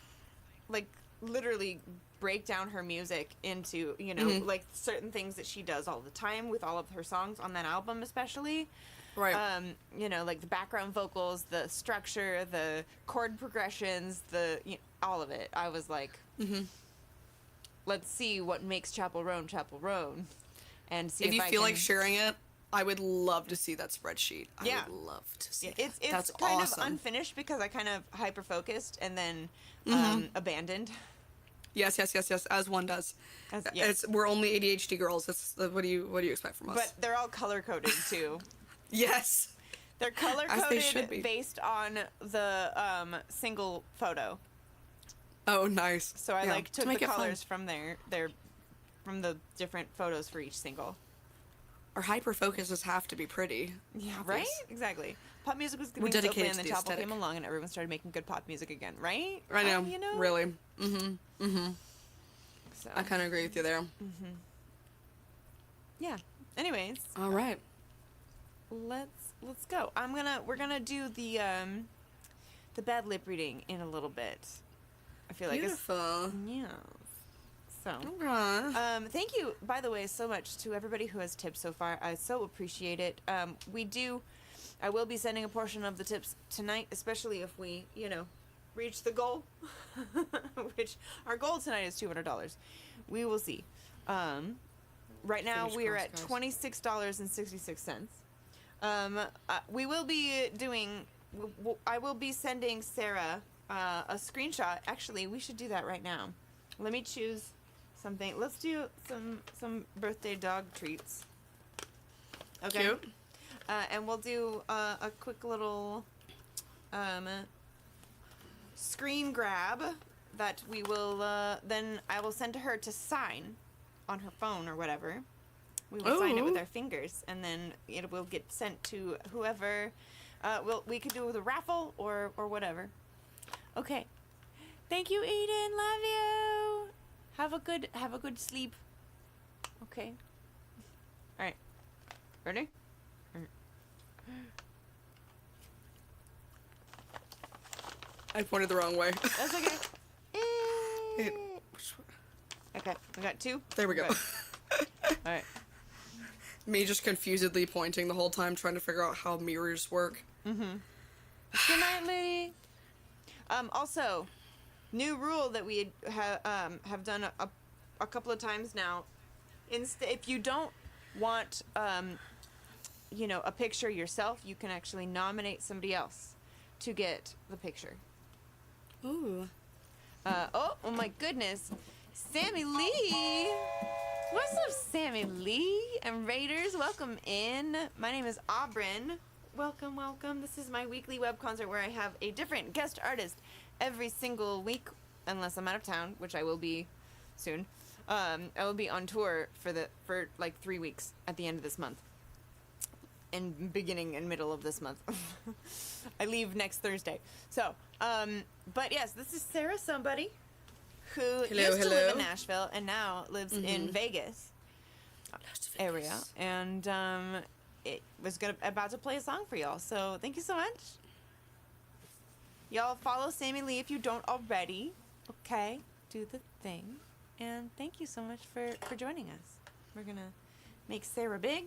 literally break down her music into, you know, like certain things that she does all the time with all of her songs on that album especially. Right. You know, like the background vocals, the structure, the chord progressions, all of it. I was like, let's see what makes Chapel Roan Chapel Roan. And see if you I feel can... like sharing it, I would love to see that spreadsheet. I would love to see It's That's kind awesome. of unfinished because I kind of hyper-focused and then abandoned. Yes, as one does. Yes. We're only ADHD girls. What do you expect from us? But they're all color-coded, too. Yes. They're As they should color-coded be. based on the single photo. Oh, nice. So I Yeah, took to make the it fun. colors from from the different photos for each single. Our hyper focuses have to be pretty. Yeah, Obvious. right? Exactly. Pop music was We're getting so dedicated and to then the Chapel aesthetic. came along and everyone started making good pop music again, right? I know. You know? Really. So, I kind of agree with you there. yeah. Anyways, All right. let's go. We're gonna do the bad lip reading in a little bit. I feel like Beautiful. yeah. So, Okay. thank you, by the way, so much to everybody who has tipped so far. I so appreciate it. I will be sending a portion of the tips tonight, especially if we, reach the goal, which our goal tonight is $200. We will see. Right now Fingers we are crossed, at guys. $26.66. We will be doing. I will be sending Sarah a screenshot. Actually, we should do that right now. Let me choose something. Let's do some birthday dog treats. Okay. Cute. And we'll do a quick little screen grab that we will then I will send to her to sign on her phone or whatever. We will sign it with Ooh. our fingers, and then it will get sent to whoever. We could do it with a raffle or whatever. Okay. Thank you, Eden. Love you. Have a good sleep. Okay. All right. Ready? I pointed the wrong way. That's okay. It- Okay, we got two. There we go. Good. All right. Me just confusedly pointing the whole time, trying to figure out how mirrors work. Good night, Liddy. Also, new rule that we have done a couple of times now. If you don't want a picture yourself, you can actually nominate somebody else to get the picture. Ooh. Oh my goodness, Sammy Lee. What's up, Sammy Lee and Raiders? Welcome in. My name is Aubryn. Welcome, welcome. This is my weekly web concert where I have a different guest artist every single week, unless I'm out of town, which I will be soon. I will be on tour for like 3 weeks at the end of this month. And beginning and middle of this month. I leave next Thursday. So, but yes, this is Sarah somebody who used to live in Nashville and now lives in Vegas area. And it was about to play a song for y'all. So thank you so much. Y'all follow Sammy Lee if you don't already. Okay, do the thing. And thank you so much for joining us. We're gonna make Sarah big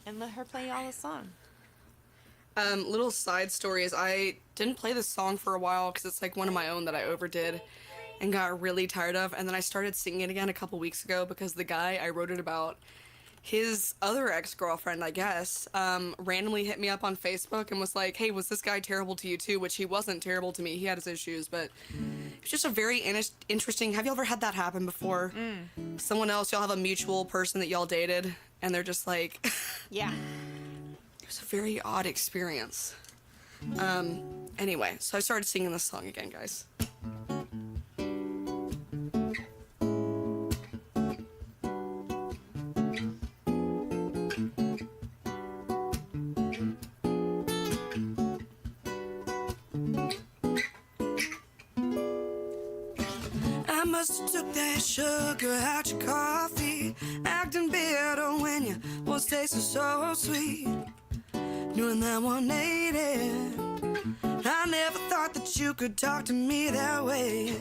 and let her play y'all a song. Little side story is I didn't play this song for a while because it's like one of my own that I overdid and got really tired of, and then I started singing it again a couple weeks ago because the guy I wrote it about, his other ex-girlfriend, I guess, randomly hit me up on Facebook and was like, hey, was this guy terrible to you too? Which he wasn't terrible to me. He had his issues, but it's just a very interesting... Have you ever had that happen before? Someone else, y'all have a mutual person that y'all dated, and they're just like... Yeah. It was a very odd experience. Anyway, so I started singing this song again, guys. must have took that sugar out your coffee, acting bitter when you was tasting so sweet. Doing that 180. I never thought that you could talk to me that way.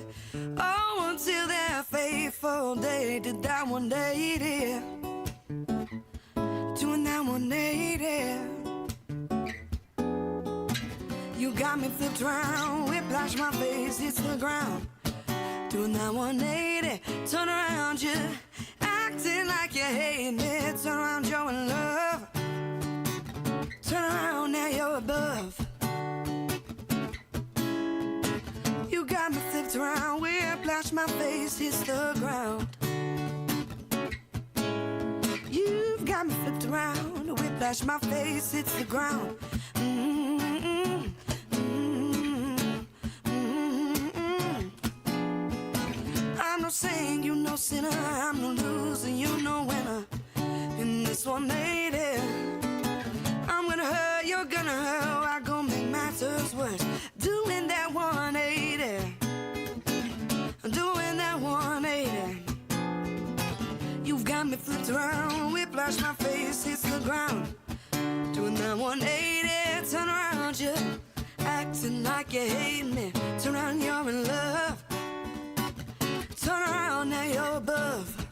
Oh, until that fateful day, did that 180. Doing that 180. You got me flipped around, whiplash my face hits the ground. Doing that 180, turn around, you acting like you hate me. Turn around, you're in love. Turn around, now you're above. You got me flipped around, whiplash my face hits the ground. You've got me flipped around, whiplash my face hits the ground. I'm no saint, you no sinner, I'm no loser, you no winner. In this 180, I'm gonna hurt, you're gonna hurt, I gonna make matters worse. Doing that 180, doing that 180. You've got me flipped around, whiplash my face hits the ground. Doing that 180, turn around, you acting like you hate me. Turn around, you're in love. Turn around, now you're above.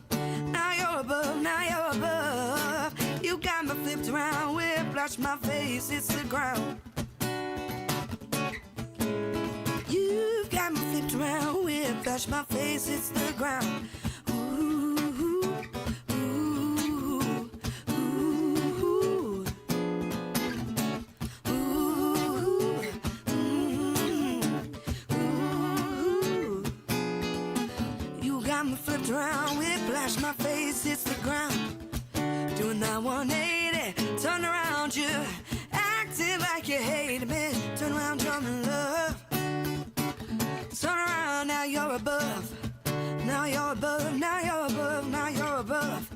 Now you're above, now you're above. You got me flipped around, whiplash my face hits the ground. You've got me flipped around, whiplash my face hits the ground. Ooh, ooh, ooh, ooh, ooh. You got me flipped around, whiplash my face hits the ground. Doing that 180, turn around, you acting like you hate me. Turn around, you're in love. Turn around, now you're above. Now you're above, now you're above, now you're above.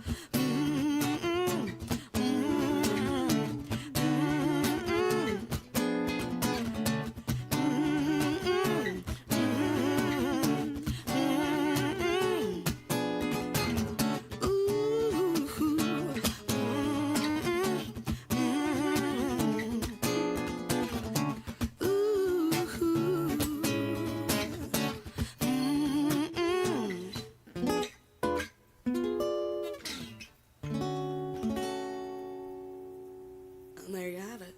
And there you have it.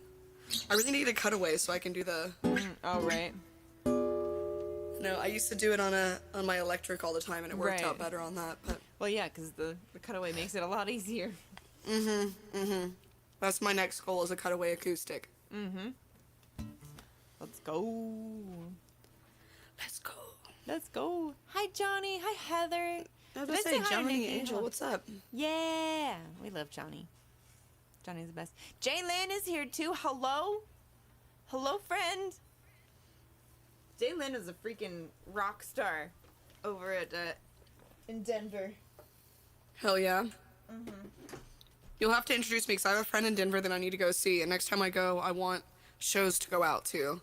I really need a cutaway so I can do the. Oh, right. No, I used to do it on my electric all the time, and it worked out better on that. But Well, yeah, because the cutaway makes it a lot easier. that's my next goal, is a cutaway acoustic. Let's go. Let's go. Let's go. Hi, Johnny. Hi, Heather. I was Did I gonna say say, hi to Johnny Nikki? Angel, Hold- what's up? Yeah. We love Johnny. Johnny's the best. Jaylyn is here, too. Hello? Hello, friend. Jaylyn is a freaking rock star over at in Denver. Hell yeah. You'll have to introduce me, because I have a friend in Denver that I need to go see, and next time I go, I want shows to go out to.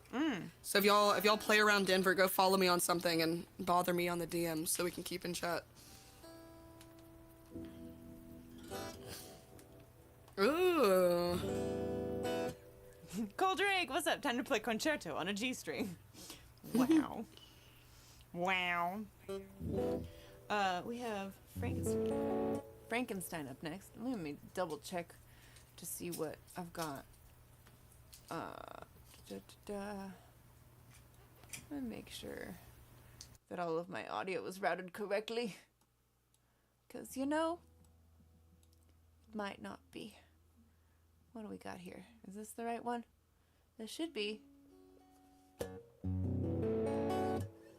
So if y'all play around Denver, go follow me on something and bother me on the DMs so we can keep in chat. Ooh. Cole Drake, what's up? Time to play concerto on a G string. Wow. Wow. We have Frankenstein up next. Let me double check to see what I've got. Let me make sure that all of my audio is routed correctly. Because, you know, it might not be. What do we got here? Is this the right one? This should be.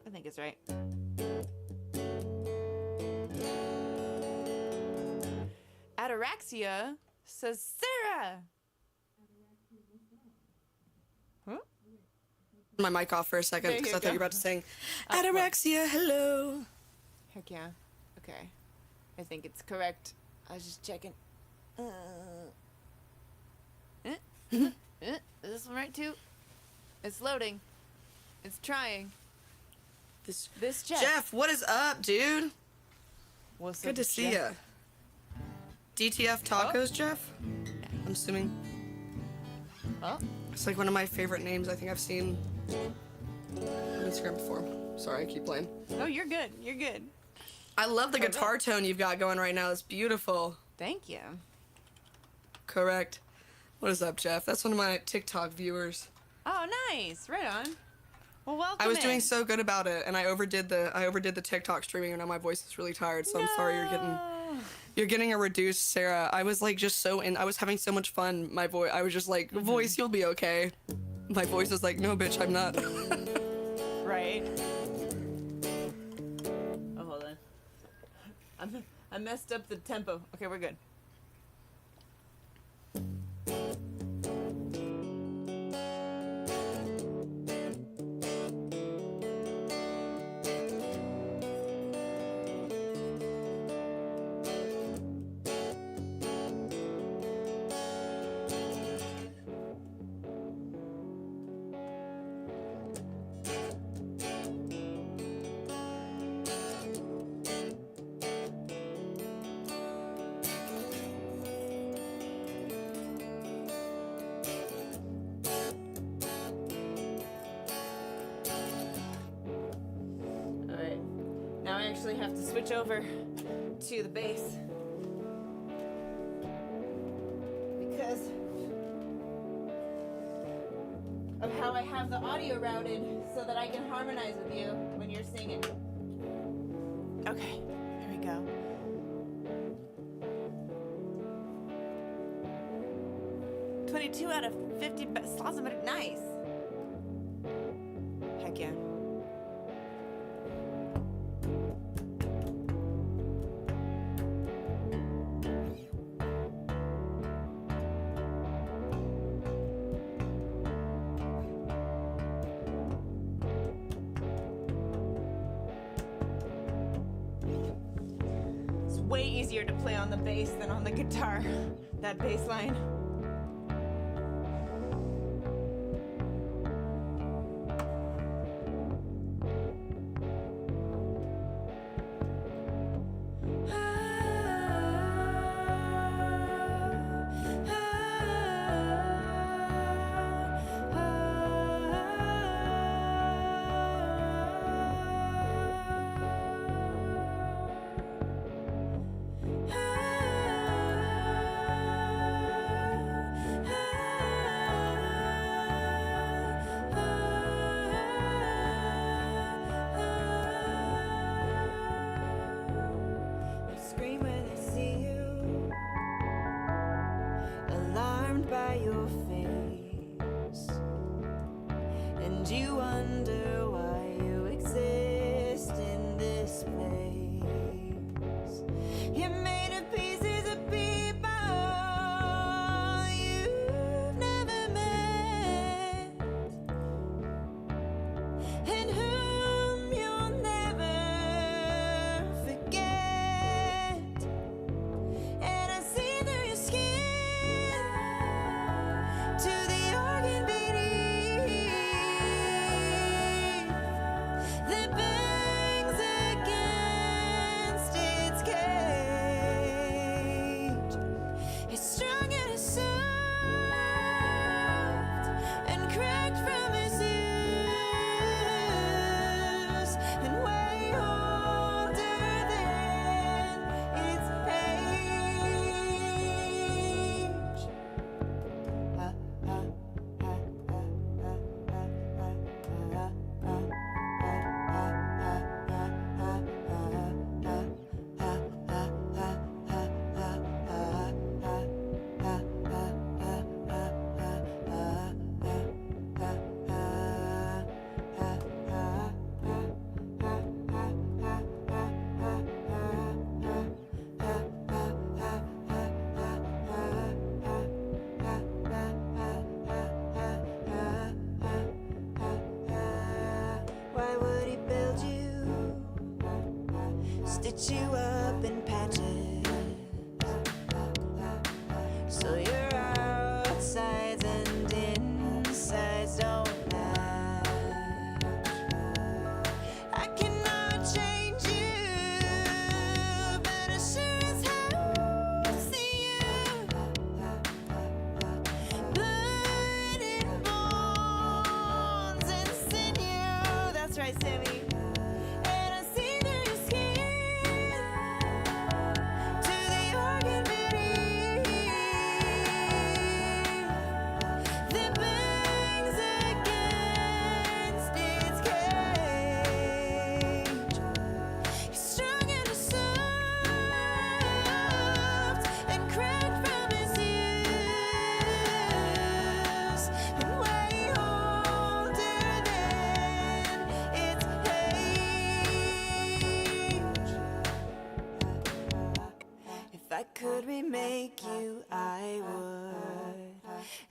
I think it's right. Ataraxia says Sarah. Huh? My mic off for a second There because you I thought go. you were about to sing Ataraxia, hello. Heck yeah. Okay. I think it's correct. I was just checking. Is this one right too? It's loading. It's trying. This Jeff. Jeff, what is up, dude? What's Good up, to see Jeff? you. DTF tacos, Jeff? I'm assuming. Oh. It's like one of my favorite names I think I've seen on Instagram before. Sorry, I keep playing. Oh, you're good. You're good. I love the guitar tone you've got going right now. It's beautiful. Thank you. Correct. What is up, Jeff? That's one of my TikTok viewers. Oh, nice. Right on. Well, welcome. I was doing so good about it, and I overdid the TikTok streaming, and now my voice is really tired. So I'm sorry you're getting a reduced Sarah. I was like just I was having so much fun. My voice, I was just like, voice, you'll be okay. My voice was like, no, bitch, I'm not. Right. Oh, hold on. I messed up the tempo. Okay, we're good. Now I actually have to switch over to the bass because of how I have the audio routed so that I can harmonize with you when you're singing. Okay, here we go. "22 out of 50 slots, but nice. Heck yeah. Way easier to play on the bass than on the guitar, that bass line. Your face, and you wonder why you exist in this place. You're made of pieces of people you've never met, and whom you'll never forget. And I see through your skin to the organ beneath that bangs against its cage. It's strong and it's soft and cracked from its use and way older than its age. Why would he build you, stitch you up in patches, so your outsides and insides don't match? I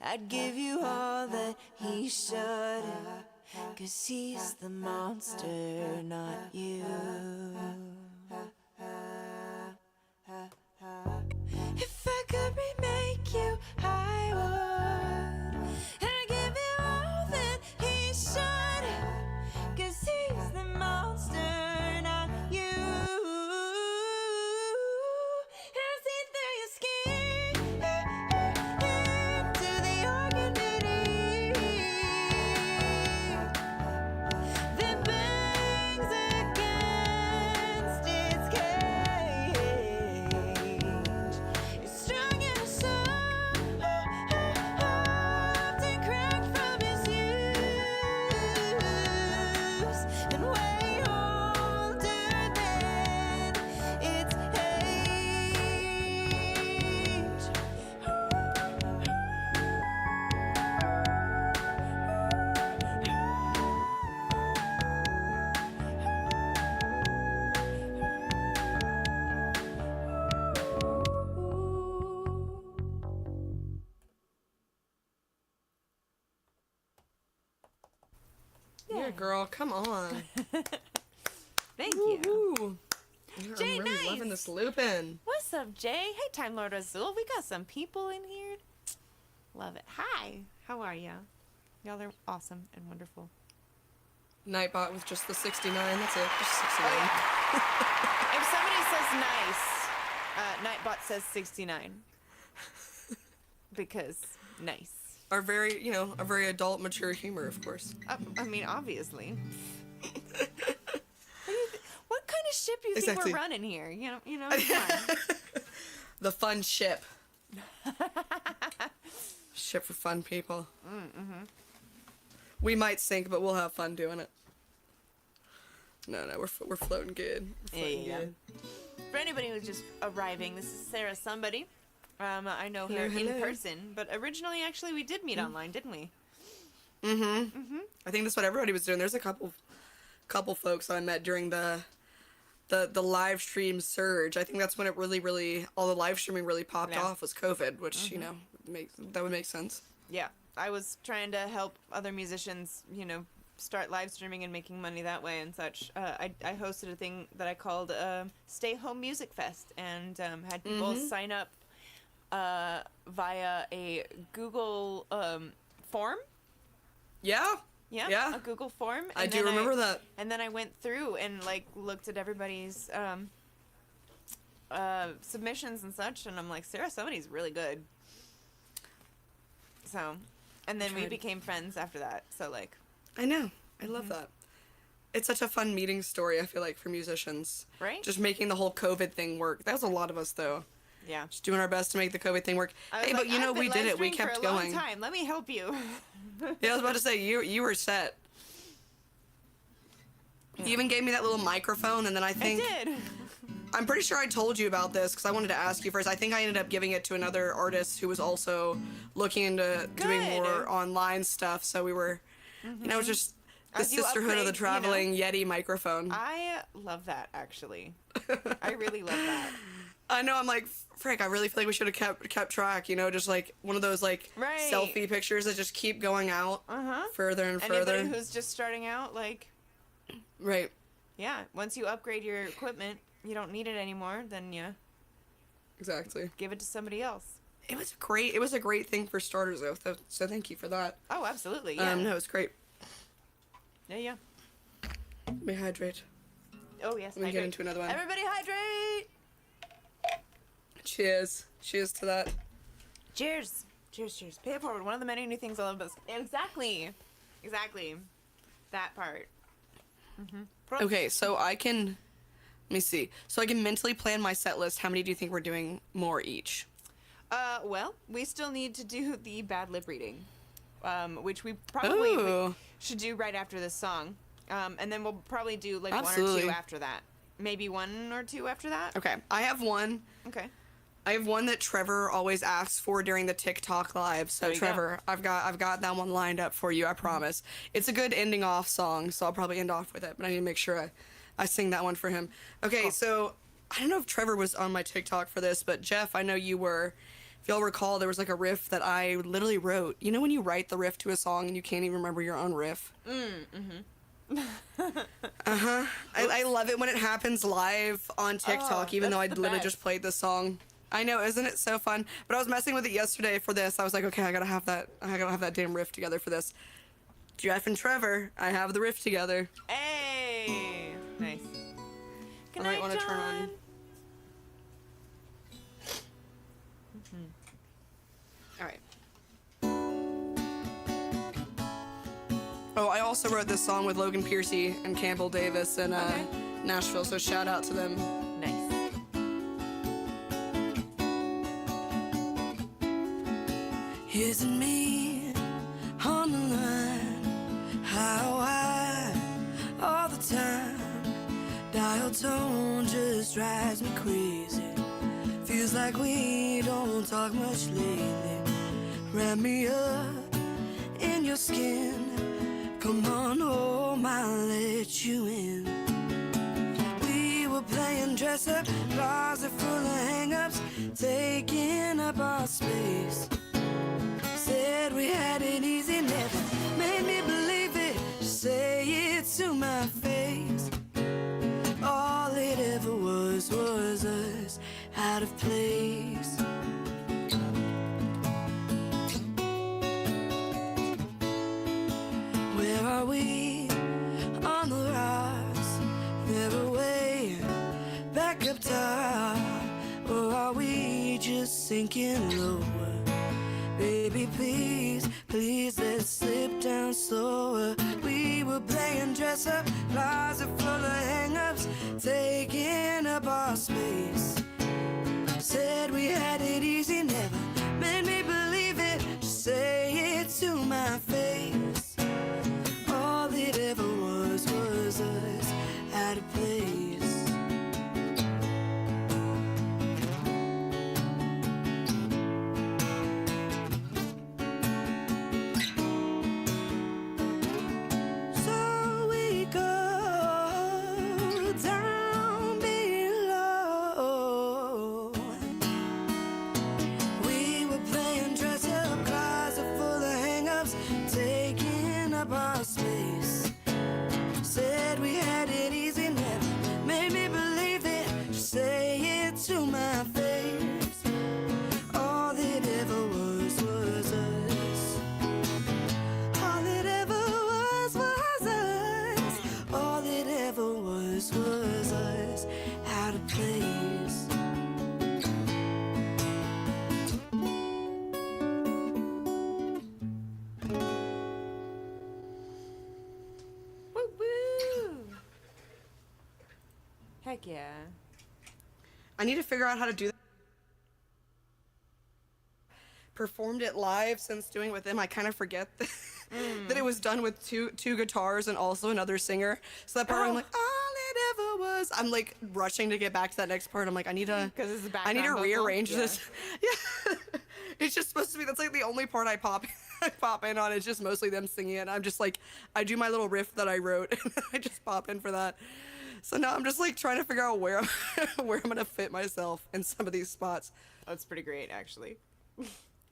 I'd give you all that he shouldn't, 'cause he's the monster, not you. If I could remake you, I would. And I'd give you all that he shouldn't, 'cause he's the monster, not you. I'll see through your skin to the organity that bangs against its cage. It's strong and soft and cracked from its use, and way older than its age. Yeah, girl, come on. Thank you. Woo-hoo. Jay, I'm really nice. loving this Lupin. What's up, Jay? Hey, Time Lord Azul. We got some people in here. Love it. Hi. How are ya? Y'all are awesome and wonderful. Nightbot with just the 69. That's it. Just 69. If somebody says nice, Nightbot says 69. Because nice. Our very, a very adult, mature humor, of course. I mean, obviously. What kind of ship do you think Exactly. we're running here? Come on. The fun ship. Ship for fun people. Mm-hmm. We might sink, but we'll have fun doing it. No, we're floating good. We're floating Yeah. good. For anybody who's just arriving, this is Sarah somebody. I know her Hello. in person, but originally, actually, we did meet online, didn't we? Mm-hmm. I think that's what everybody was doing. There's a couple folks I met during the live stream surge. I think that's when it really all the live streaming really popped Yeah. off was COVID, which that would make sense. Yeah, I was trying to help other musicians, start live streaming and making money that way and such. I hosted a thing that I called Stay Home Music Fest, and had people sign up via a Google form. Yeah. Yeah, Yeah. a Google form. I and do then remember that. And then I went through and looked at everybody's submissions and such, and I'm like, Sarah, somebody's really good. So, and then we Tried. became friends after that. So I know. I love that. It's such a fun meeting story, I feel like, for musicians. Right? Just making the whole COVID thing work. That was a lot of us, though. Yeah. Just doing our best to make the COVID thing work. I was Hey, like, but I've been we did it. We live streaming kept for a going. long time. Let me help you. Yeah, I was about to say, you were set. You even gave me that little microphone, and then I think... I did. I'm pretty sure I told you about this, because I wanted to ask you first. I think I ended up giving it to another artist who was also looking into doing Good. more online stuff, so we were... just the As you sisterhood of the upgrade, traveling Yeti microphone. I love that, actually. I really love that. I know, I'm like, frick, I really feel like we should have kept track, just like one of those Right. selfie pictures that just keep going out further and further. Anybody who's just starting out, Right. yeah, once you upgrade your equipment, you don't need it anymore, then Exactly. give it to somebody else. It was a great thing for starters though, so thank you for that. Oh, absolutely, yeah. No, it was great. Yeah. Let me hydrate. Oh, yes, Let me get hydrate. into another one. Everybody hydrate! Cheers. Cheers to that. Cheers. Cheers. Pay it forward. One of the many new things I love about this. Exactly. That part. Okay, so let me see. So I can mentally plan my set list. How many do you think we're doing more each? Well, we still need to do the bad lip reading, which we probably Ooh. should do right after this song. And then we'll probably do one or Absolutely. two after that. Maybe one or two after that. Okay, I have one. Okay. I have one that Trevor always asks for during the TikTok live. So There you Trevor, I've got that one lined up for you. I promise. It's a good ending off song, so I'll probably end off with it. But I need to make sure I sing that one for him. Okay, Cool. so I don't know if Trevor was on my TikTok for this, but Jeff, I know you were. if y'all recall, there was like a riff that I literally wrote. You know when you write the riff to a song and you can't even remember your own riff? I love it when it happens live on TikTok, even though I literally just played the song. I know, isn't it so fun? But I was messing with it yesterday for this. I was like, okay, I gotta have that damn riff together for this. Jeff and Trevor, I have the riff together. Hey, nice. Good I night, might want to John. turn on. All right. Oh, I also wrote this song with Logan Piercy and Campbell Davis in Nashville, so shout out to them. Nice. Isn't me on the line? How I all the time. Dial tone just drives me crazy. Feels like we don't talk much lately. Wrap me up in your skin. Come on home, I'll let you in. We were playing dress up, closet full of hang-ups, taking up our space. Said we had it easy, never made me believe it. Say it to my face. All it ever was us out of place. Where are we on the rise? Never way back up top. Or are we just sinking lower? Baby, please, please, let's slip down slower. We were playing dress up, closet full of hang-ups, taking up our space. Said we had it easy, never made me believe it. Say it to my face. All it ever was us out of place. So we go down below. We were playing dress up, closet full of hang-ups, taking up our space. Said we had it easy, never made me believe it. Say it to my face. All it ever was us. All it ever was us. All it ever was us out of place. Woo woo. Heck yeah. I need to figure out how to do that. Performed it live since doing it with them. I kind of forget that it was done with two guitars and also another singer. So that part where I'm like, all it ever was. I'm like rushing to get back to that next part. I'm like, I need to 'Cause it's the I need to background vocal? rearrange Yeah. this. Yeah. It's just supposed to be, that's like the only part I pop in on. It's just mostly them singing it. I'm just like, I do my little riff that I wrote and I just pop in for that. So now I'm just like trying to figure out where I'm gonna fit myself in some of these spots. That's pretty great, actually.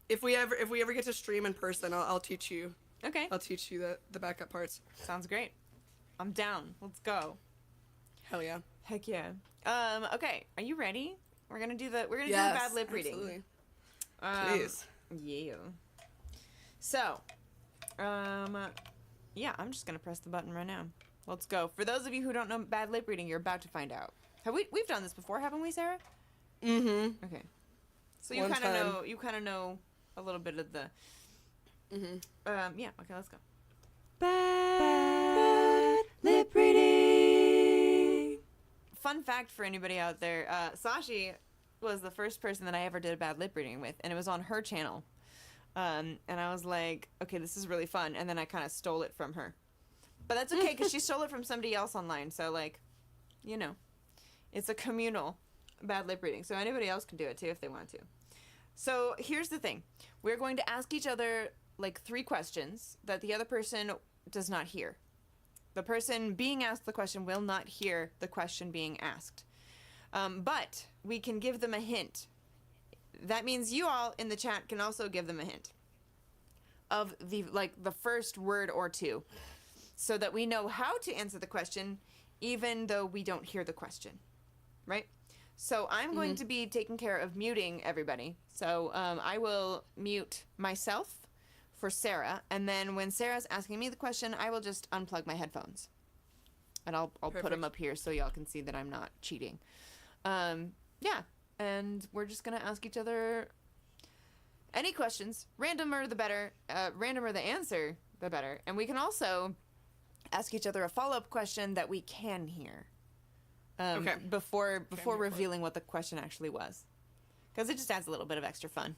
If we ever get to stream in person, I'll teach you. Okay. I'll teach you the backup parts. Sounds great. I'm down. Let's go. Hell yeah. Heck yeah. Okay. Are you ready? We're gonna do the bad lip reading. Absolutely. Please. Please. Yeah. So, yeah, I'm just gonna press the button right now. Let's go. For those of you who don't know bad lip reading, you're about to find out. We've done this before, haven't we, Sarah? Mm-hmm. Okay. So you One kind of time. know. You kind of know a little bit of the. Yeah. Okay. Let's go. Bad lip reading. Fun fact for anybody out there: Sashi was the first person that I ever did a bad lip reading with, and it was on her channel. And I was like, okay, this is really fun. And then I kind of stole it from her, but that's okay because she stole it from somebody else online. So like, you know, it's a communal bad lip reading. So anybody else can do it too if they want to. So here's the thing: we're going to ask each other like 3 questions that the other person does not hear. The person being asked the question will not hear the question being asked. But we can give them a hint that means you all in the chat can also give them a hint of the first word or two, so that we know how to answer the question, even though we don't hear the question, right? So I'm going to be taking care of muting everybody. So I will mute myself for Sarah, and then when Sarah's asking me the question, I will just unplug my headphones, and I'll put them up here so y'all can see that I'm not cheating. Yeah, and we're just gonna ask each other any questions. Randomer the better. Randomer the answer, the better. And we can also ask each other a follow-up question that we can hear. Before revealing what the question actually was, because it just adds a little bit of extra fun.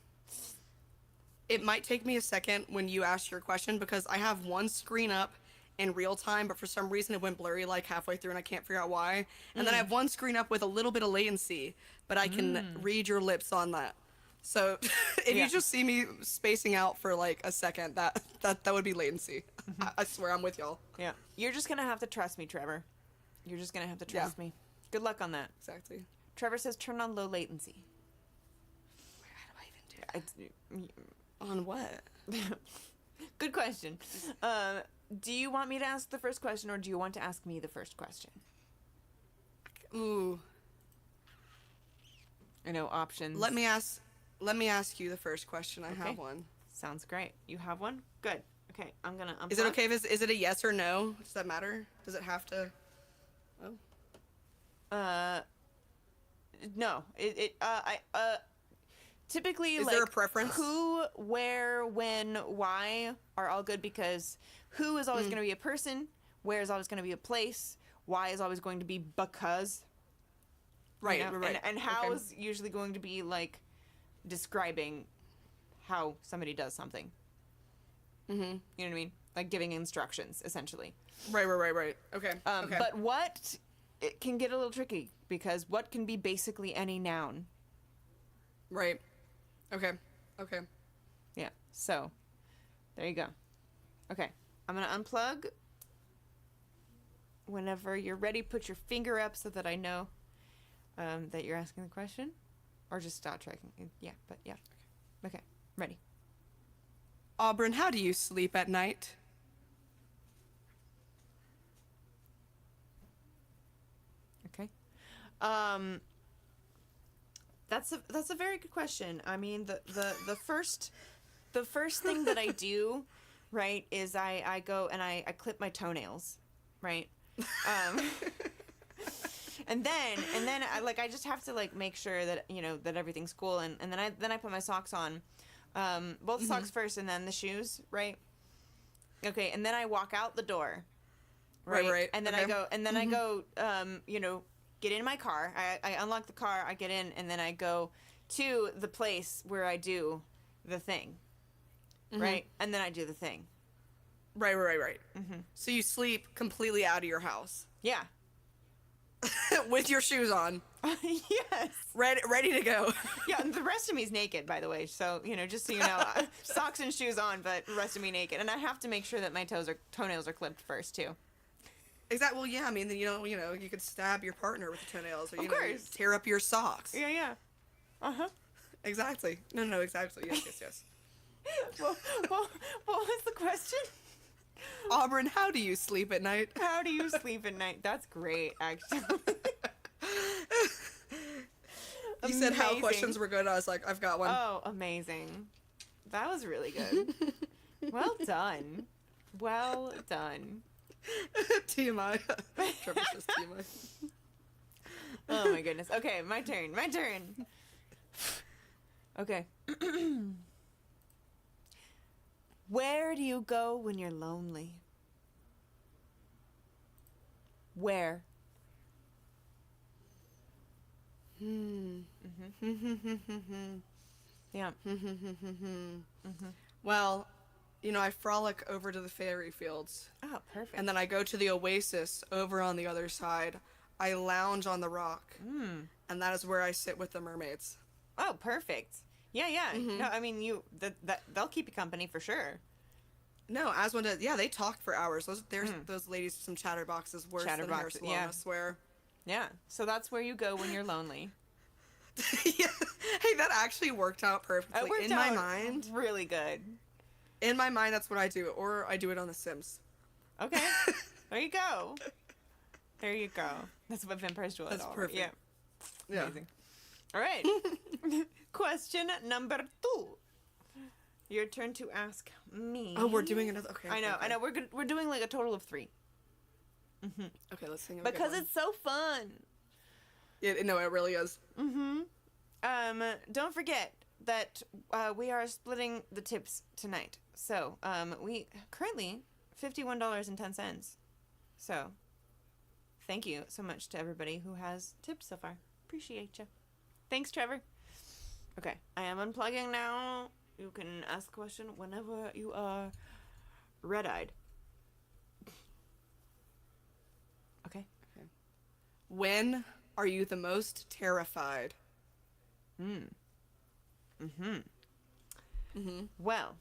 It might take me a second when you ask your question, because I have one screen up in real time, but for some reason it went blurry like halfway through and I can't figure out why. And then I have one screen up with a little bit of latency, but I can read your lips on that. So if you just see me spacing out for like a second, that would be latency. I swear, I'm with y'all. Yeah. You're just going to have to trust me, Trevor. You're just going to have to trust me. Good luck on that. Exactly. Trevor says turn on low latency. How do I even do that? On what? Good question. Do you want me to ask the first question, or do you want to ask me the first question? Ooh. I know options. Let me ask you the first question. I have one. Sounds great. You have one? Good. Okay, I'm gonna unplug. Is it okay if is it a yes or no? Does that matter? Does it have to? Oh. No. Typically, is like, there a preference? Who, where, when, why are all good, because who is always going to be a person, where is always going to be a place, why is always going to be because. Right, you know? right. And how is usually going to be, like, describing how somebody does something. You know what I mean? Like giving instructions, essentially. Right. Okay. Okay. But what, it can get a little tricky, because what can be basically any noun. Right. Okay. Yeah, so there you go. Okay, I'm gonna unplug. Whenever you're ready, put your finger up so that I know that you're asking the question, or just stop tracking. Yeah, but yeah. Okay, ready. Auburn, how do you sleep at night? Okay. That's a very good question. I mean, the first thing that I do, right, is I go and I clip my toenails, right? And then I just have to like make sure that, you know, that everything's cool, and then I put my socks on. Both socks first and then the shoes, right? Okay, and then I walk out the door. Right. And then I go, you know, get in my car. I unlock the car, I get in, and then I go to the place where I do the thing. Right? And then I do the thing. Right. So you sleep completely out of your house. Yeah. With your shoes on. Yes. Ready to go. Yeah, and the rest of me is naked, by the way. So, you know, just so you know, socks and shoes on, but the rest of me naked. And I have to make sure that my toenails are clipped first, too. Exactly. Well, yeah. I mean, you know, you could stab your partner with the toenails, or Of you course. tear up your socks. Yeah. Exactly. No. Exactly. Yes. Well, what was the question? Auburn, how do you sleep at night? How do you sleep at night? That's great, actually. You said how questions were good. I was like, I've got one. Oh, amazing. That was really good. Well done. Well done. TMI. Trevor says TMI. Oh my goodness. Okay, my turn. Okay. Where do you go when you're lonely? Where? Yeah. Well, you know, I frolic over to the fairy fields. Oh, perfect. And then I go to the oasis over on the other side. I lounge on the rock. And that is where I sit with the mermaids. Oh, perfect. Yeah. No, I mean, they'll keep you company for sure. No, Aswin does. Yeah, they talk for hours. Those ladies, some chatterboxes worse than hair salon, I swear. Yeah, so that's where you go when you're lonely. Yeah. Hey, that actually worked out perfectly. It worked In my out mind, really good. in my mind, that's what I do. Or I do it on The Sims. Okay. There you go. There you go. That's what Vampire's Jewel is That's all perfect. Yeah. Yeah. Amazing. All right. Question number 2. Your turn to ask me. Oh, we're doing another. Okay. I know. okay. I know. We're doing like a total of 3. Okay, let's think of a good Because one. it's so fun. No, it really is. Don't forget that we are splitting the tips tonight. So, we currently $51.10. So, thank you so much to everybody who has tipped so far. Appreciate you. Thanks, Trevor. Okay, I am unplugging now. You can ask a question whenever you are red-eyed. Okay. When are you the most terrified? Well,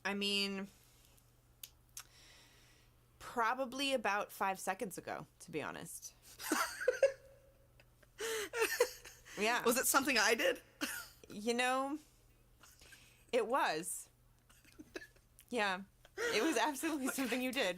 I mean, probably about 5 seconds ago, to be honest. Yeah. Was it something I did? You know, it was. Yeah. It was absolutely something you did.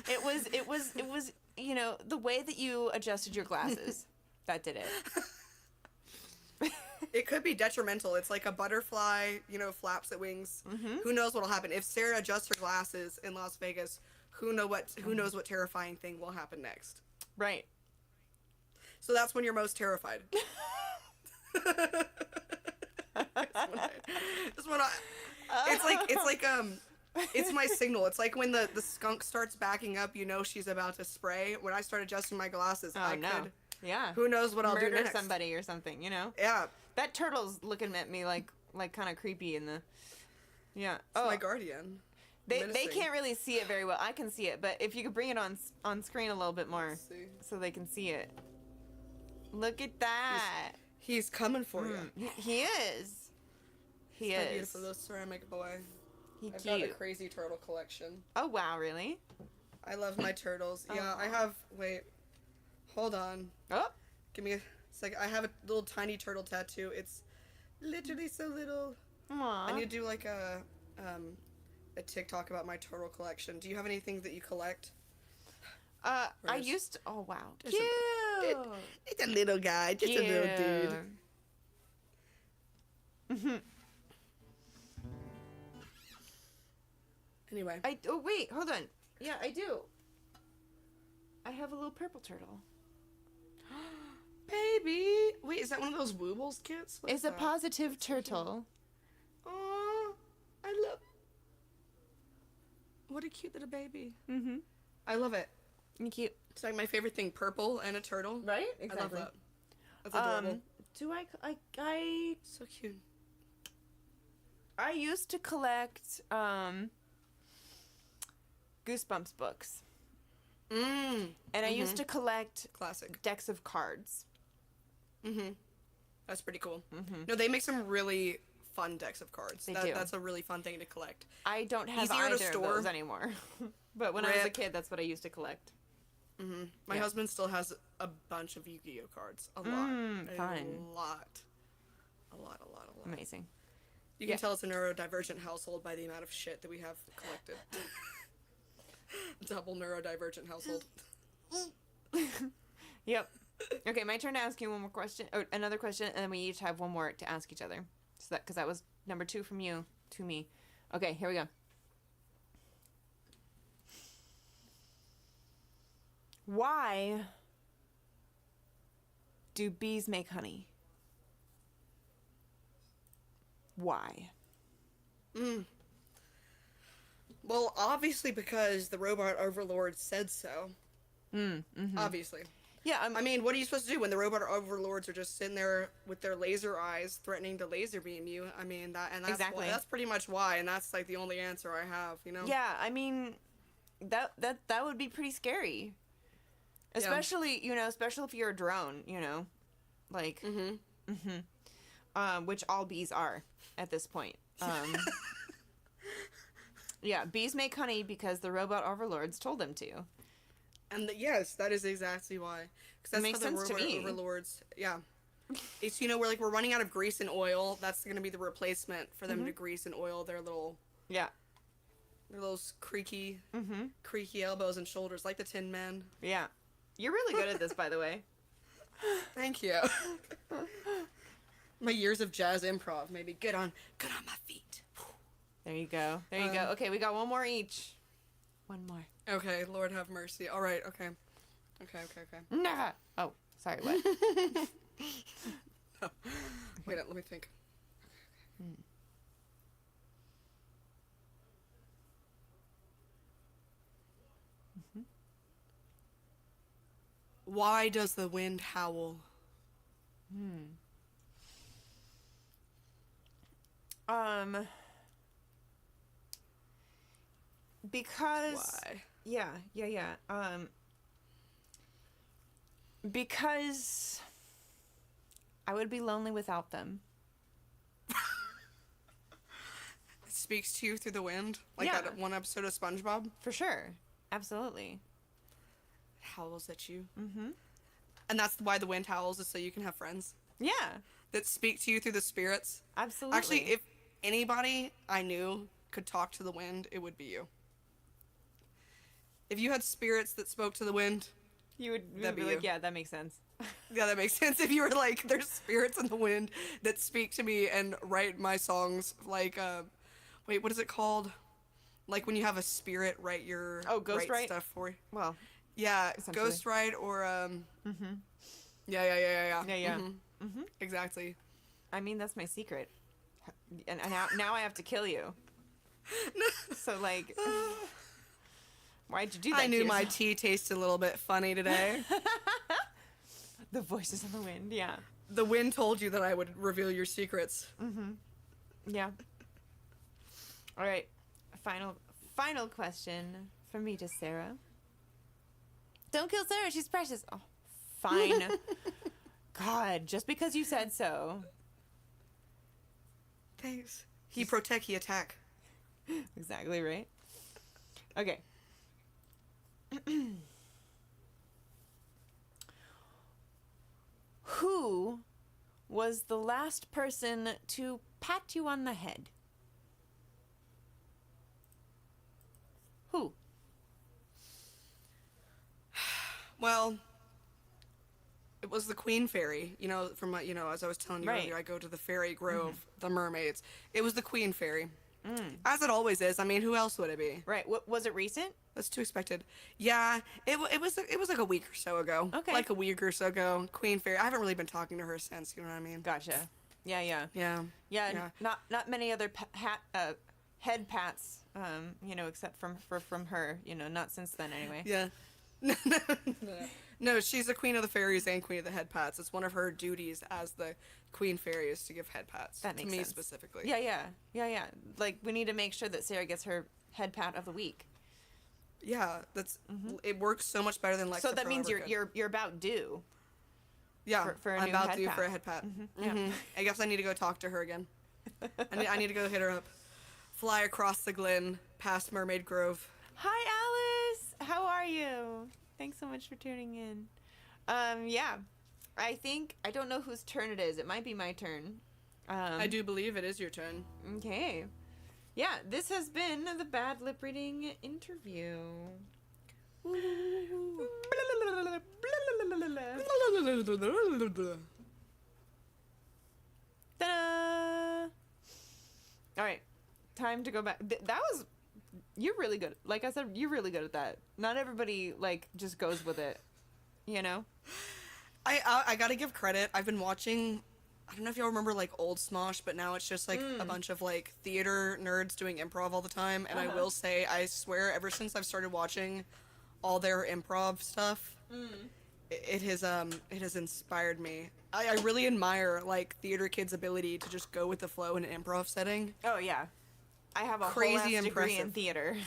It was, you know, the way that you adjusted your glasses. That did it. It could be detrimental. It's like a butterfly, you know, flaps its wings. Who knows what'll happen? If Sarah adjusts her glasses in Las Vegas, who knows what terrifying thing will happen next. Right. So that's when you're most terrified. It's my signal. It's like when the skunk starts backing up, you know she's about to spray. When I start adjusting my glasses, I could. Yeah. Who knows what I'll do Murder next? somebody or something, you know? Yeah. That turtle's looking at me like kind of creepy in the. Yeah. It's my guardian. They Menacing. can't really see it very well. I can see it, but if you could bring it on screen a little bit more, Let's see. so they can see it. Look at that. He's coming for you. He is. He My is. beautiful little ceramic boy. He I've got a cute. crazy turtle collection. Oh wow, really? I love my turtles. Yeah, I have. Wait, hold on. Oh. Give me a second. I have a little tiny turtle tattoo. It's literally so little. Aww. I need to do like a TikTok about my turtle collection. Do you have anything that you collect? I used. Oh wow. Just Cute. It's a little guy, just a little dude. Anyway. Oh wait, hold on. Yeah, I do. I have a little purple turtle. Baby! Wait, is that one of those Woobles kits? What's It's a that? positive turtle. Aw, I love it. What a cute little baby. Mm-hmm. I love it. Cute. It's like my favorite thing, purple and a turtle. Right? I love that. That's adorable. Do I So cute. I used to collect Goosebumps books. And I used to collect Classic. decks of cards. That's pretty cool. No, they make some really fun decks of cards. They do. That's a really fun thing to collect. I don't have Easier to either of store. those anymore. But when I was a Rip. kid, that's what I used to collect. My Yeah. husband still has a bunch of Yu-Gi-Oh cards. A lot. Fun. A lot. Amazing. You can tell it's a neurodivergent household by the amount of shit that we have collected. Double neurodivergent household. Yep. Okay, my turn to ask you one more question, or another question, and then we each have one more to ask each other. So that, because that was number 2 from you to me. Okay, here we go. Why do bees make honey? Why? Well, obviously because the robot overlord said so. Obviously. Yeah, I mean, what are you supposed to do when the robot overlords are just sitting there with their laser eyes threatening to laser beam you? I mean, that's Exactly. that's pretty much why, and that's like the only answer I have, you know? yeah, I mean, that would be pretty scary. Especially, especially if you're a drone, like, which all bees are at this point. Yeah, bees make honey because the robot overlords told them to. And yes, that is exactly why. Because that's makes how the sense to robot me. overlords. Yeah. It's, we're running out of grease and oil. That's going to be the replacement for them to grease and oil Yeah. their little creaky elbows and shoulders, like the Tin Man. Yeah. You're really good at this, by the way. Thank you. My years of jazz improv made me good on my feet. There you go. There you go. Okay, we got one more each. One more. Okay, Lord have mercy. All right, okay. Okay. Never. Oh, sorry, what? No. Wait, let me think. Why does the wind howl? Because Why? yeah. Because I would be lonely without them. It speaks to you through the wind, like Yeah. that one episode of SpongeBob. For sure. Absolutely. It howls at you. And that's why the wind howls, is so you can have friends Yeah. that speak to you through the spirits. Absolutely. Actually, if anybody I knew could talk to the wind, it would be you. If you had spirits that spoke to the wind, you would that'd be be like, you. yeah, that makes sense. yeah, that makes sense. If you were like, there's spirits in the wind that speak to me and write my songs, like, wait, what is it called? Like when you have a spirit write your ghostwrite stuff for you. Well, Yeah, essentially. ghostwrite or Yeah. Yeah. Exactly. I mean, that's my secret. And now I have to kill you. So like, why'd you do that? I to knew my yourself? tea tasted a little bit funny today. The voices in the wind. Yeah. The wind told you that I would reveal your secrets. Yeah. All right. Final question from me to Sarah. Don't kill Sarah. She's precious. Oh, fine. God, just because you said so. Thanks. He protect, he attack. Exactly right. Okay. Who was the last person to pat you on the head? Who? Well, it was the Queen Fairy. From my, as I was telling you Right. earlier, I go to the Fairy Grove, the mermaids. It was the Queen Fairy. As it always is. I mean, who else would it be? Right. Was it recent? That's too expected. Yeah, it was like a week or so ago. Okay. Like a week or so ago. Queen Fairy. I haven't really been talking to her since. You know what I mean? Gotcha. Yeah. Yeah. Yeah. Not many other head pats. Except from her. Not since then anyway. Yeah. No, she's the queen of the fairies and queen of the head pats. It's one of her duties as the queen fairy is to give head pats. That makes to me sense. specifically. Yeah. Like we need to make sure that Sarah gets her head pat of the week. Yeah, that's it works so much better than Lexa. So that Pro means ever could. you're about due. Yeah, for a I'm new about head due pat. for a head pat. Yeah. I guess I need to go talk to her again. I need to go hit her up. Fly across the glen, past Mermaid Grove. Hi, Alice. How are you? Thanks so much for tuning in. Yeah. I don't know whose turn it is. It might be my turn. I do believe it is your turn. Okay. Yeah, this has been the Bad Lip Reading interview. Ta-da! All right, time to go back. That was, you're really good. Like I said, you're really good at that. Not everybody just goes with it, I gotta give credit. I've been watching. I don't know if y'all remember old Smosh, but now it's just a bunch of theater nerds doing improv all the time. And I will say, I swear, ever since I've started watching all their improv stuff, it has inspired me. I really admire theater kids' ability to just go with the flow in an improv setting. Oh yeah, I have a Crazy whole ass degree in impressive. theater.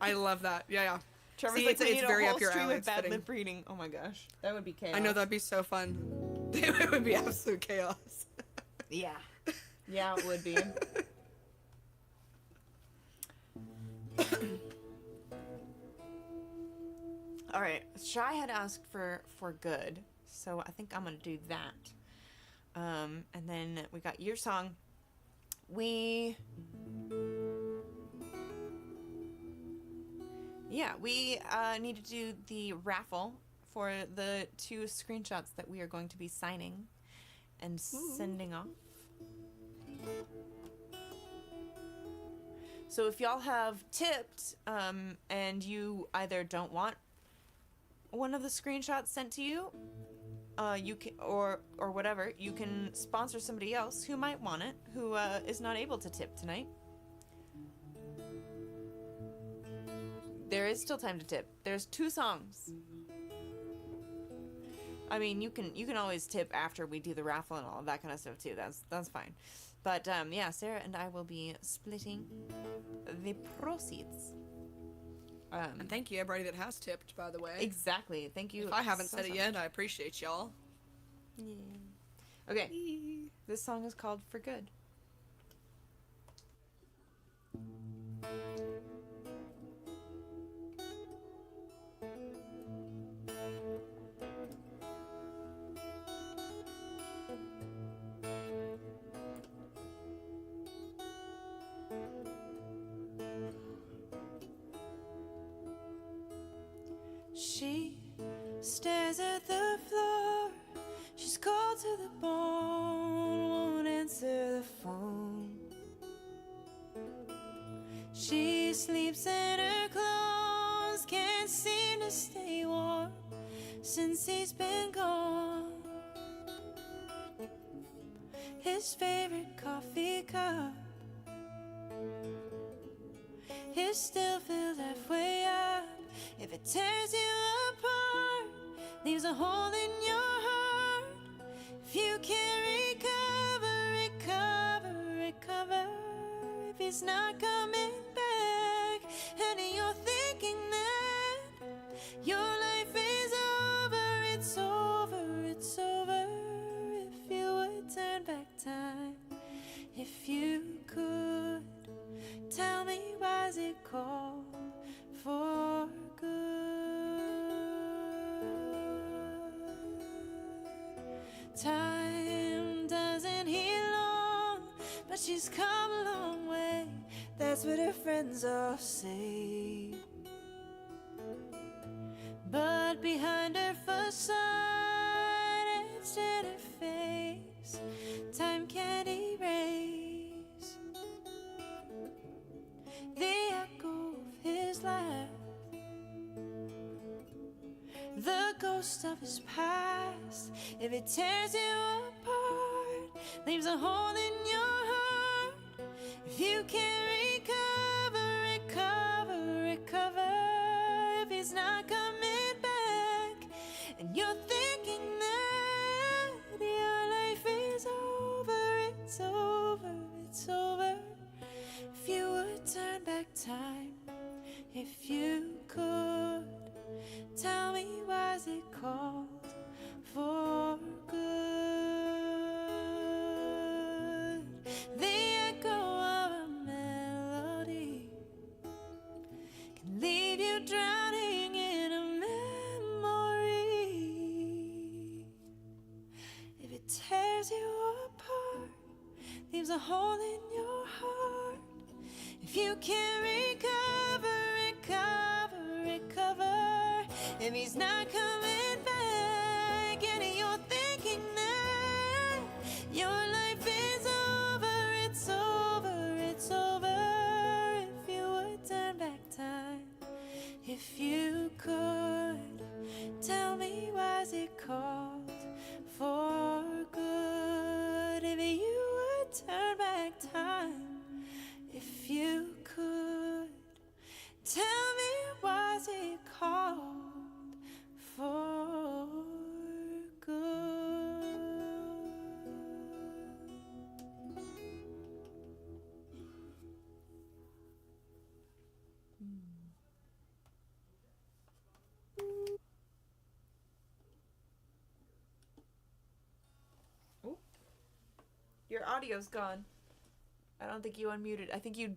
I love that. Yeah. Trevor's See, like, it's we need it's a very whole up your stream alley. of It's bad fitting. lip reading. Oh my gosh, that would be chaos. I know that'd be so fun. It would be absolute chaos. Yeah. Yeah, it would be. All right. Shy had asked for good, so I think I'm gonna do that. And then we got your song. We need to do the raffle for the 2 screenshots that we are going to be signing and sending off. So if y'all have tipped and you either don't want one of the screenshots sent to you, you can, or whatever, you can sponsor somebody else who might want it, who is not able to tip tonight. There is still time to tip. There's 2 songs. I mean, you can always tip after we do the raffle and all of that kind of stuff too. That's fine. But yeah, Sarah and I will be splitting the proceeds. And thank you everybody that has tipped, by the way. Exactly. Thank you. If I haven't said it yet, I appreciate y'all. Yeah. Okay. This song is called For Good. She stares at the floor. She's cold to the bone, won't answer the phone. She sleeps in her clothes, can't seem to stay warm since he's been gone. His favorite coffee cup is still filled halfway up. If it tears you apart, leaves a hole in your heart. If you can't recover, if he's not coming back, and you're thinking that your life is over, it's over, it's over. If you would turn back time, if you could, tell me why's it called for time doesn't heal long, but she's come a long way. That's what her friends all say. But behind her facade, etched in her face, time can't erase the echo of his laugh, the ghost of his past. If it tears you apart, leaves a hole in your heart. If you can't recover, if he's not coming back, and you're thinking that your life is over, it's over, it's over. If you would turn back time, if you could, tell me why's it called for good. The echo of a melody can leave you drowning in a memory. If it tears you apart, leaves a hole in your heart. If you can't recover, if he's not coming back, and you're thinking that your life is over, it's over, it's over. If you would turn back time, if you could, tell me why's it called for good. If you would turn back time, if you could, tell me why's it called for good. Oh, your audio's gone. I don't think you unmuted. I think you.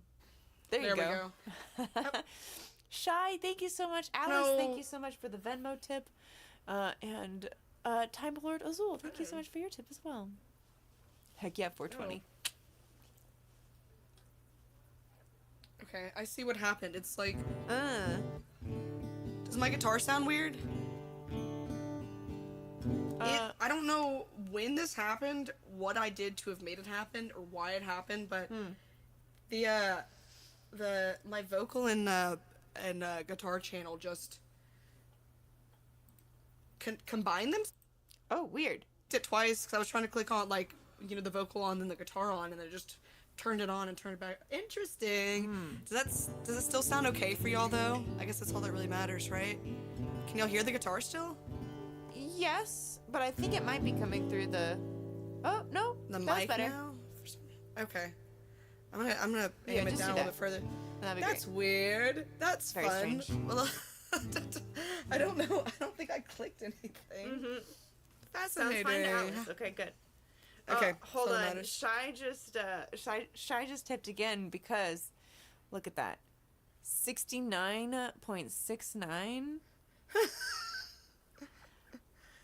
There you go. We go. Shy, thank you so much. Alice, No. thank you so much for the Venmo tip. And Time Lord Azul, thank you so much for your tip as well. Heck yeah, 420. Okay, I see what happened. It's like, Uh. does my guitar sound weird? I don't know when this happened, what I did to have made it happen, or why it happened, but my vocal and guitar channel just combined them. Oh, weird. It twice because I was trying to click on like the vocal on and the guitar on, and then it just turned it on and turned it back. Interesting. Does it still sound okay for y'all though? I guess that's all that really matters, right? Can y'all hear the guitar still? Yes, but I think it might be coming through the. Oh no, The that's mic better. now? Okay. I'm gonna aim it just down a do little that. bit further. That'd be That's great. weird. That's Very fun. strange. Well, I don't know. I don't think I clicked anything. Fascinating. Okay, good. Okay, hold so it on. matters. Shy just tipped again because, look at that, 69.69.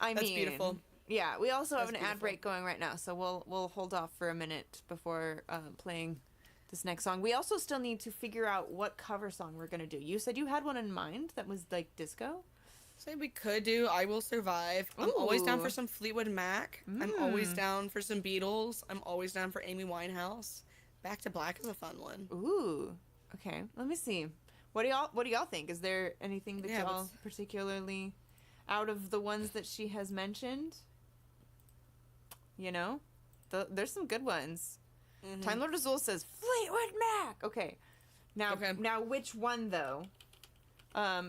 That's mean, beautiful. Yeah, we also have That's an ad beautiful. break going right now, so we'll hold off for a minute before playing this next song. We also still need to figure out what cover song we're gonna do. You said you had one in mind that was like disco. Say we could do I Will Survive. I'm always down Ooh. for some Fleetwood Mac. I'm always down for some Beatles. I'm always down for Amy Winehouse. Back to Black is a fun one. Ooh. Okay. Let me see. What do y'all think? Is there anything that Yeah, y'all let's- particularly out of the ones that she has mentioned? You know? There's some good ones. Time Lord Azul says Fleetwood Mac. Okay. Now which one though?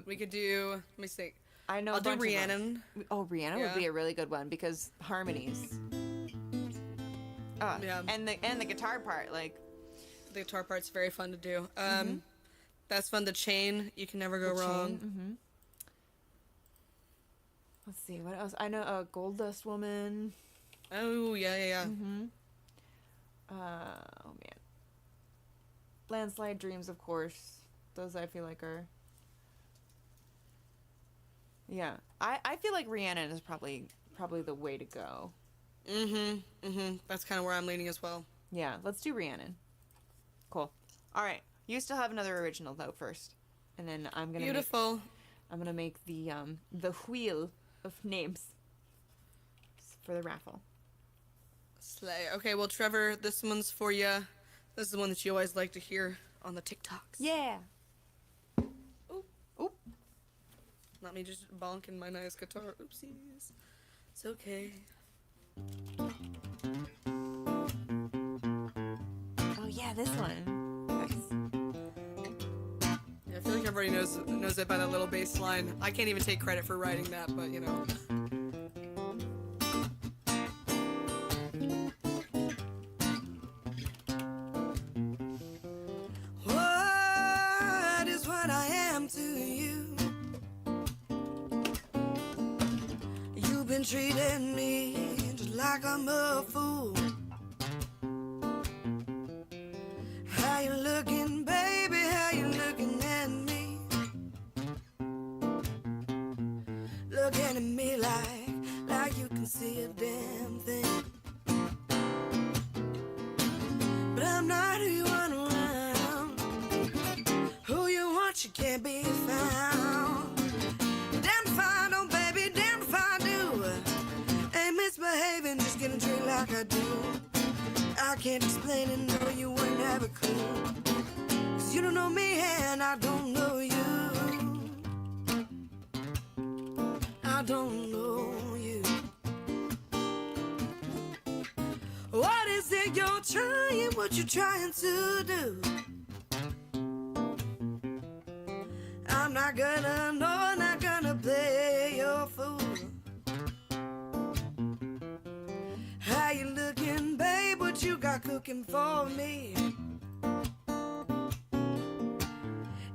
We could do. Let me see. I know I'll a do bunch of them. Rhiannon. Oh, Rihanna would Yeah. be a really good one because harmonies. Yeah. And the guitar part, like The guitar part's very fun to do. That's fun. The Chain. You can never go the wrong. chain. Let's see what else. I know Gold Dust Woman. Oh yeah. Oh man. Landslide Dreams, of course. Those I feel like are. Yeah, I feel like Rhiannon is probably the way to go. That's kind of where I'm leaning as well. Yeah, let's do Rhiannon. Cool. All right, you still have another original though first, and then I'm gonna Beautiful. I'm gonna make the wheel of names for the raffle. Slay. Okay, well, Trevor, this one's for you. This is the one that you always like to hear on the TikToks. Yeah. Oop. Oop. Not me just bonking my nice guitar. Oopsies. It's okay. Oh yeah, this one. Nice. Yeah, I feel like everybody knows it by that little bass line. I can't even take credit for writing that, but you know. What is what I am to you? You've been treating me just like I'm a fool. How you looking, baby? How you looking at me? Looking at me like you can see a damn thing. But I'm not who you want around. Who you want, you can't be found. Damn if I don't, baby, damn if I do. Ain't misbehaving, just getting treated like I do. I can't explain it, no, you were never cool. 'Cause you don't know me and I don't know you. I don't know you. What is it you're trying, what you trying to do? I'm not gonna know, not gonna play your fool. How you looking, babe? What you got cooking for me?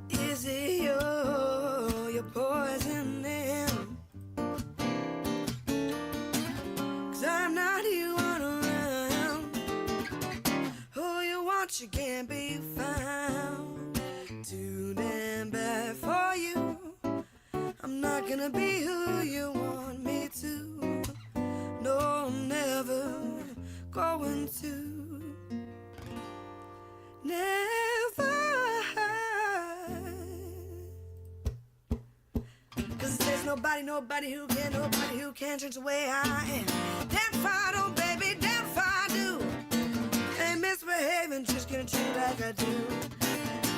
Is it your poisoning? 'Cause I'm not who you want around. Who you want, you can't be found. Too damn bad for you. I'm not gonna be who you want me to. No, I'm never going to. nobody who can change the way I am. Damn if I don't, baby, damn if I do. Ain't misbehaving, just gonna treat you like I do.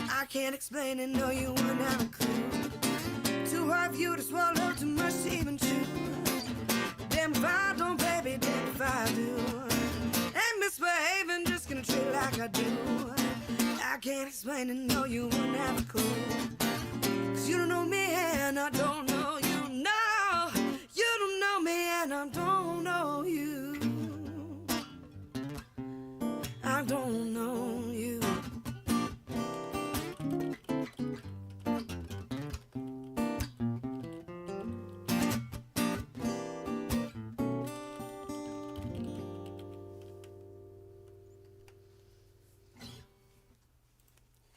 I can't explain it, no, you wouldn't have a clue. Too hard for you to swallow, too much to even chew. Damn if I don't, baby, damn if I do. Ain't misbehaving, just gonna treat it like I do. I can't explain it, no, you wouldn't have a clue. Cause you don't know me and I don't know you. No, you don't know me and I don't know you. I don't know you.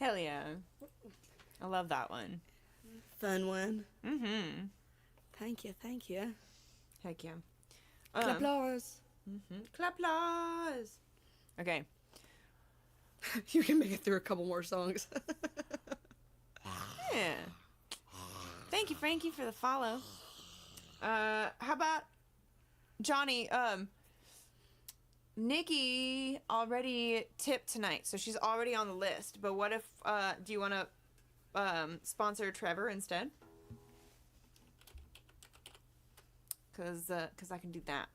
Hell yeah. I love that one. Fun one. Mm-hmm. Thank you, thank you. Heck yeah. Applause. Clap-applause. Okay. You can make it through a couple more songs. Yeah. Thank you, Frankie, for the follow. How about Johnny? Nikki already tipped tonight, so she's already on the list. But what if, do you want to sponsor Trevor instead? Cause I can do that.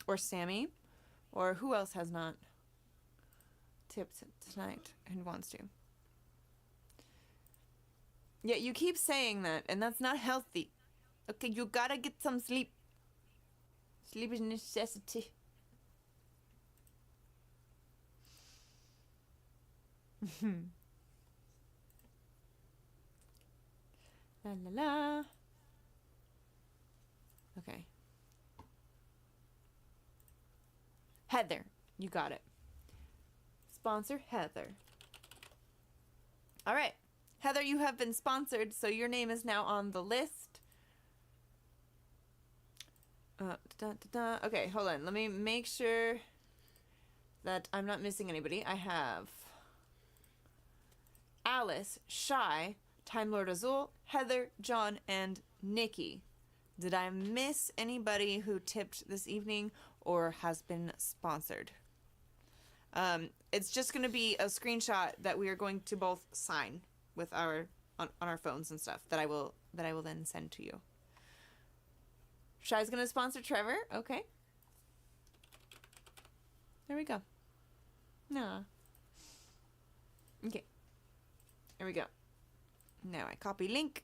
Or Sammy, or who else has not tipped tonight and wants to? Yeah, you keep saying that, and that's not healthy. Okay, you gotta get some sleep. Sleep is a necessity. La la la. Okay. Heather, you got it. Sponsor Heather. All right. Heather, you have been sponsored, so your name is now on the list. Okay, hold on. Let me make sure that I'm not missing anybody. I have Alice, Shy, Time Lord Azul, Heather, John, and Nikki. Did I miss anybody who tipped this evening or has been sponsored? It's just going to be a screenshot that we are going to both sign with our on our phones and stuff that I will then send to you. Shy's going to sponsor Trevor. Okay. There we go. Nah. Okay. There we go. Now I copy link.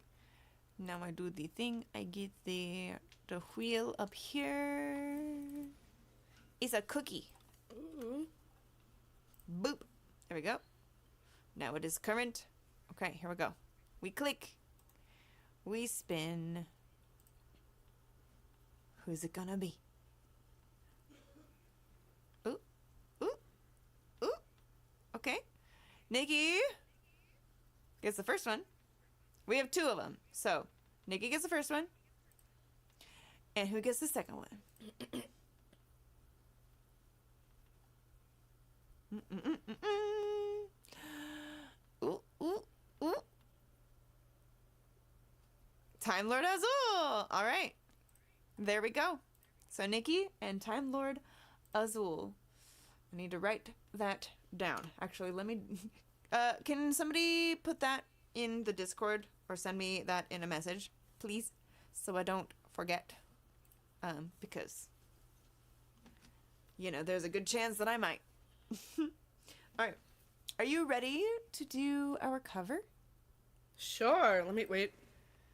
Now I do the thing. I get the wheel up here. It's a cookie. Ooh. Boop. There we go. Now it is current. Okay, here we go. We click. We spin. Who's it gonna be? Ooh. Ooh. Ooh. Okay. Nikki gets the first one. We have two of them. So, Nikki gets the first one. And who gets the second one? Ooh, ooh, ooh. Time Lord Azul. All right. There we go. So, Nikki and Time Lord Azul. I need to write that down. Actually, let me... can somebody put that in the Discord or send me that in a message, please, so I don't forget, because, you know, there's a good chance that I might. All right. Are you ready to do our cover? Sure. Let me wait.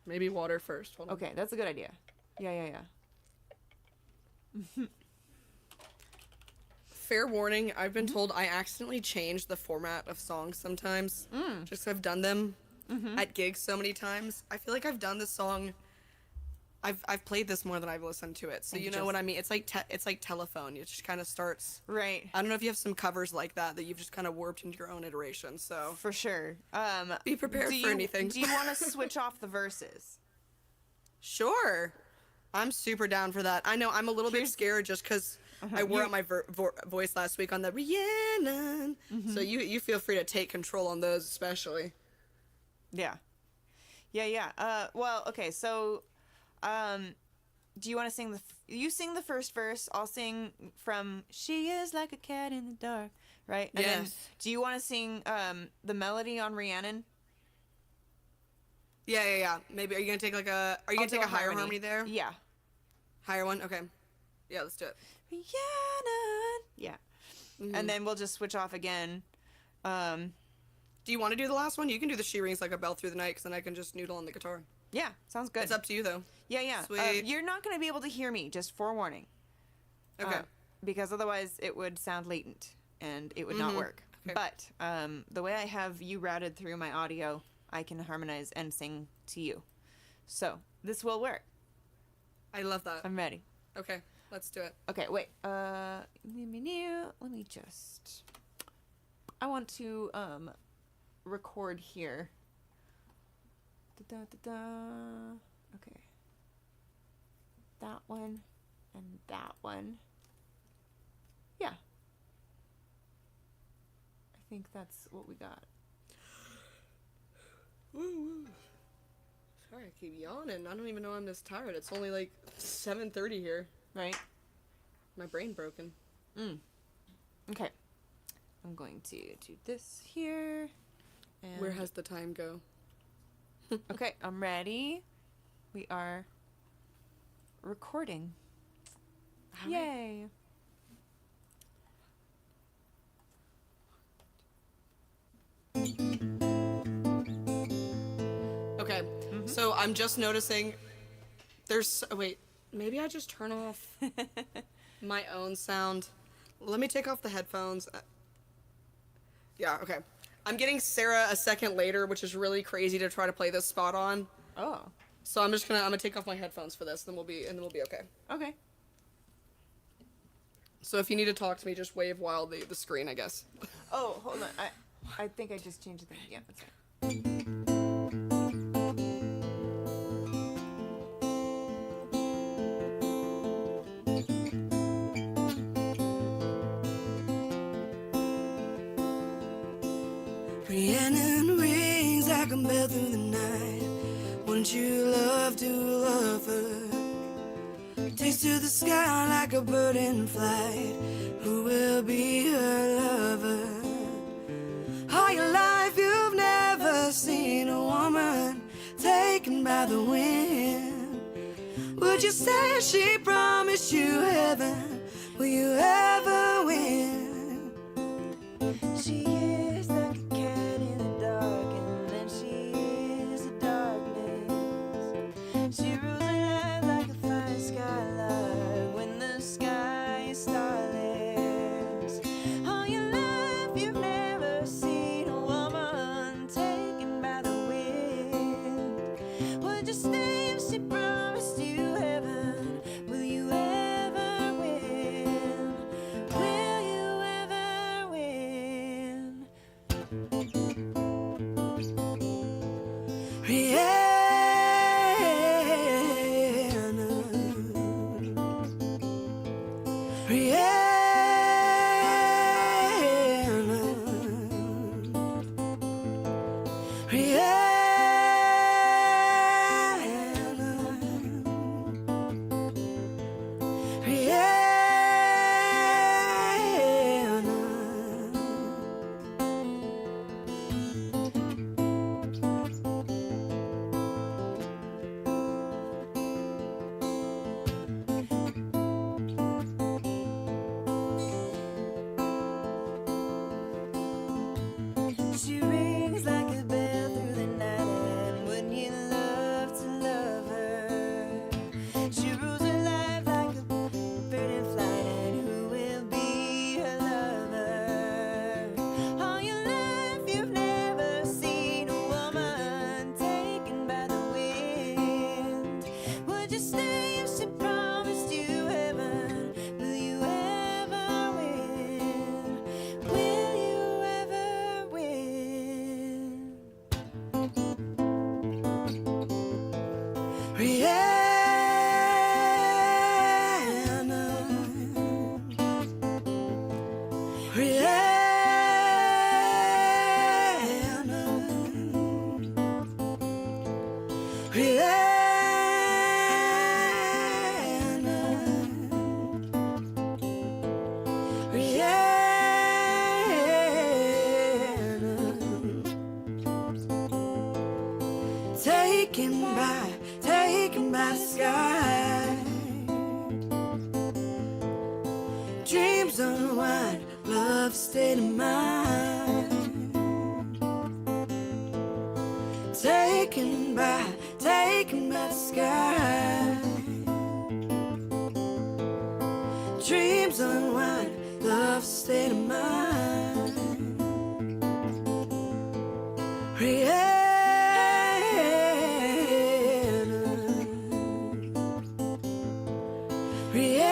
Maybe water first. Hold on. Okay, that's a good idea. Yeah. Fair warning, I've been told I accidentally change the format of songs sometimes. Just 'cause I've done them at gigs so many times. I feel like I've done this song. I've played this more than I've listened to it. So you know what I mean? It's like it's like Telephone. It just kind of starts. Right. I don't know if you have some covers like that you've just kind of warped into your own iteration. So For sure. be prepared for anything. Do you want to switch off the verses? Sure. I'm super down for that. I know I'm a little bit scared just because I wore out my voice last week on the Rhiannon. So you feel free to take control on those especially. Yeah. Yeah, yeah. Well, okay. So, do you want to sing you sing the first verse? I'll sing from "She is like a cat in the dark," right? And then, Yes. do you want to sing the melody on Rhiannon? Yeah, yeah, yeah. Maybe are you gonna take like a? Are you I'll gonna take do a higher harmony there? Yeah. Higher one. Okay. Yeah, let's do it. Rhiannon. Yeah. And then we'll just switch off again. Do you want to do the last one? You can do the "She Rings Like a Bell Through the Night," because then I can just noodle on the guitar. Yeah, sounds good. It's up to you though. Yeah, yeah. Sweet. You're not going to be able to hear me, just forewarning. Okay. Because otherwise it would sound latent and it would not work. Okay. But the way I have you routed through my audio, I can harmonize and sing to you. So this will work. I love that. I'm ready. Okay, let's do it. Okay, wait. Let me just. I want to record here. Da-da-da-da. Okay. That one and that one. Yeah. I think that's what we got. Woo. Sorry, I keep yawning. I don't even know I'm this tired. It's only like 7:30 here. Right? My brain broken. Okay. I'm going to do this here. And Where has the time go? okay, I'm ready. We are recording. All right. Yay. Okay, so I'm just noticing there's. Oh, wait, maybe I just turn off my own sound. Let me take off the headphones. Yeah, okay. I'm getting Sarah a second later, which is really crazy to try to play this spot on. Oh. So I'm gonna take off my headphones for this, then we'll be okay. Okay. So if you need to talk to me, just wave while the screen, I guess. Oh, hold on. I think I just changed the thing. Yeah, that's right. Rhiannon rings like a bell through the night. Wouldn't you love to love her? Takes to the sky like a bird in flight. Who will be her lover? All your life you've never seen a woman taken by the wind. Would you say she promised you heaven? Will you ever win? She is like a cat in the dark, and then she is the darkness. She rules her life like a fire skylight when the sky is starless. All your life you've never seen a woman taken by the wind. Would you stay if she promised you heaven? Will you ever win? Will you ever win? She rings like a bell through the taken by the sky. Dreams unwind, love state of mind. Taken by the sky. Dreams unwind, love state of mind. Rihanna. Yeah.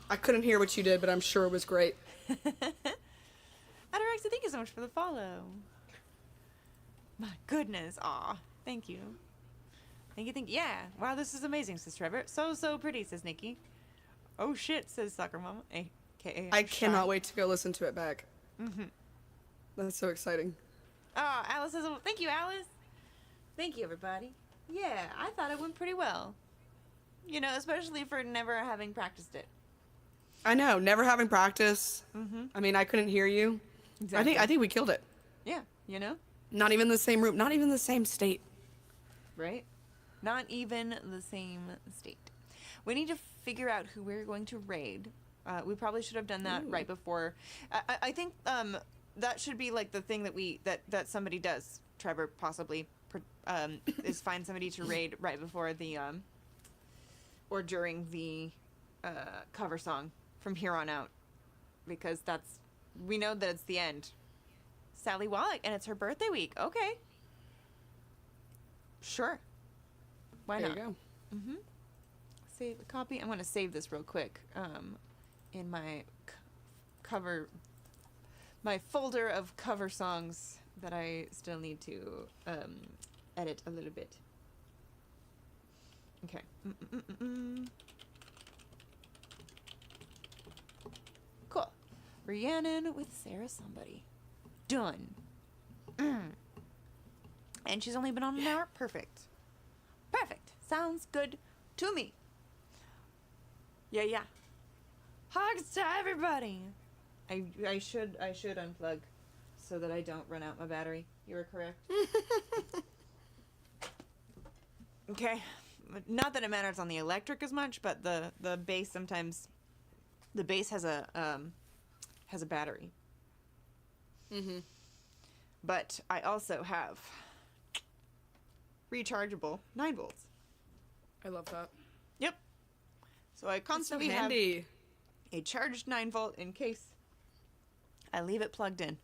I couldn't hear what you did, but I'm sure it was great. Ataraxia, thank you so much for the follow. My goodness. Aw. Thank you. Thank you. Yeah. Wow, this is amazing, says Trevor. So pretty, says Nikki. Oh shit, says Soccer Mama. AKA. I cannot wait to go listen to it back. Mm-hmm. That's so exciting. Oh, Alice says, thank you, Alice. Thank you, everybody. Yeah, I thought it went pretty well. You know, especially for never having practiced it. I know, never having practice. Mm-hmm. I mean, I couldn't hear you. Exactly. I think we killed it. Yeah, you know? Not even the same room, not even the same state. Right? Not even the same state. We need to figure out who we're going to raid. We probably should have done that right before. I think that should be like the thing that somebody does, Trevor, possibly, is find somebody to raid right before the, or during the cover song from here on out. Because we know that it's the end. Sally Wallach, and it's her birthday week. Okay. Sure. Why not? There you go. Mm-hmm. Save a copy. I'm going to save this real quick in my my folder of cover songs that I still need to edit a little bit. Okay. Cool. Rhiannon with Sarah Somebody. Done. And she's only been on an hour. Perfect. Perfect. Sounds good to me. Yeah. Hugs to everybody. I should unplug so that I don't run out my battery. You were correct. Okay. Not that it matters on the electric as much, but the bass sometimes the bass has a battery. Mm-hmm. But I also have rechargeable 9 volts. I love that. Yep. So I constantly so have handy. a charged 9 volt in case I leave it plugged in.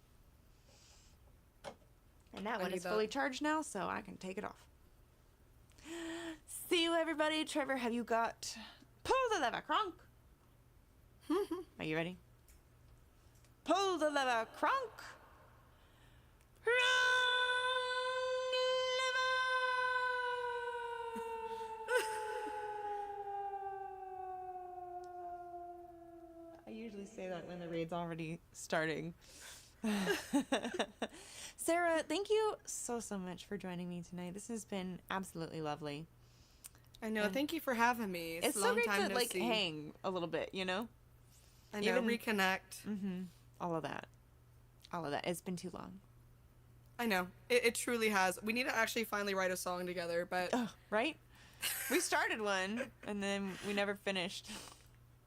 And that one is fully charged now, so I can take it off. See you, everybody. Trevor, have you got... Pull the lever, Kronk. Are you ready? Pull the lever, Kronk. I usually say that when the raid's already starting. Sarah, thank you so much for joining me tonight. This has been absolutely lovely. I know. Thank you for having me. It's a so long great time to no like see. hang a little bit, you know? I know. Reconnect. Mm-hmm. All of that. It's been too long. I know. It truly has. We need to actually finally write a song together, but... Right? We started one, and then we never finished.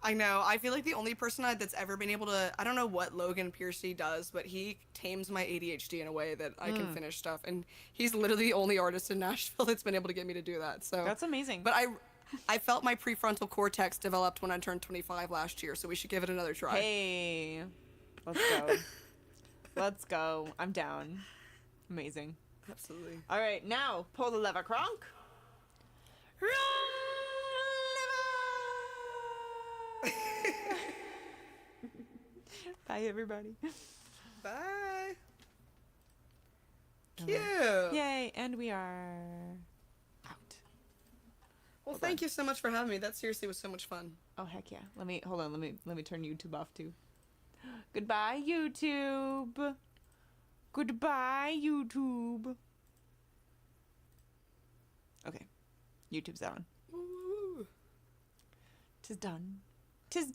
I know. I feel like the only person that's ever been able to... I don't know what Logan Piercy does, but he tames my ADHD in a way that I can finish stuff. And he's literally the only artist in Nashville that's been able to get me to do that. So that's amazing. But I felt my prefrontal cortex developed when I turned 25 last year, so we should give it another try. Hey. Let's go. Let's go. I'm down. Amazing. Absolutely. All right, now pull the lever, Kronk. Bye, everybody. Bye. Cute. Yay, and we are out. Well, thank you so much for having me. That seriously was so much fun. Oh heck yeah. Let me turn YouTube off too. Goodbye, YouTube. Goodbye, YouTube. Okay. YouTube's on. Woo. 'Tis done. 'Tis done.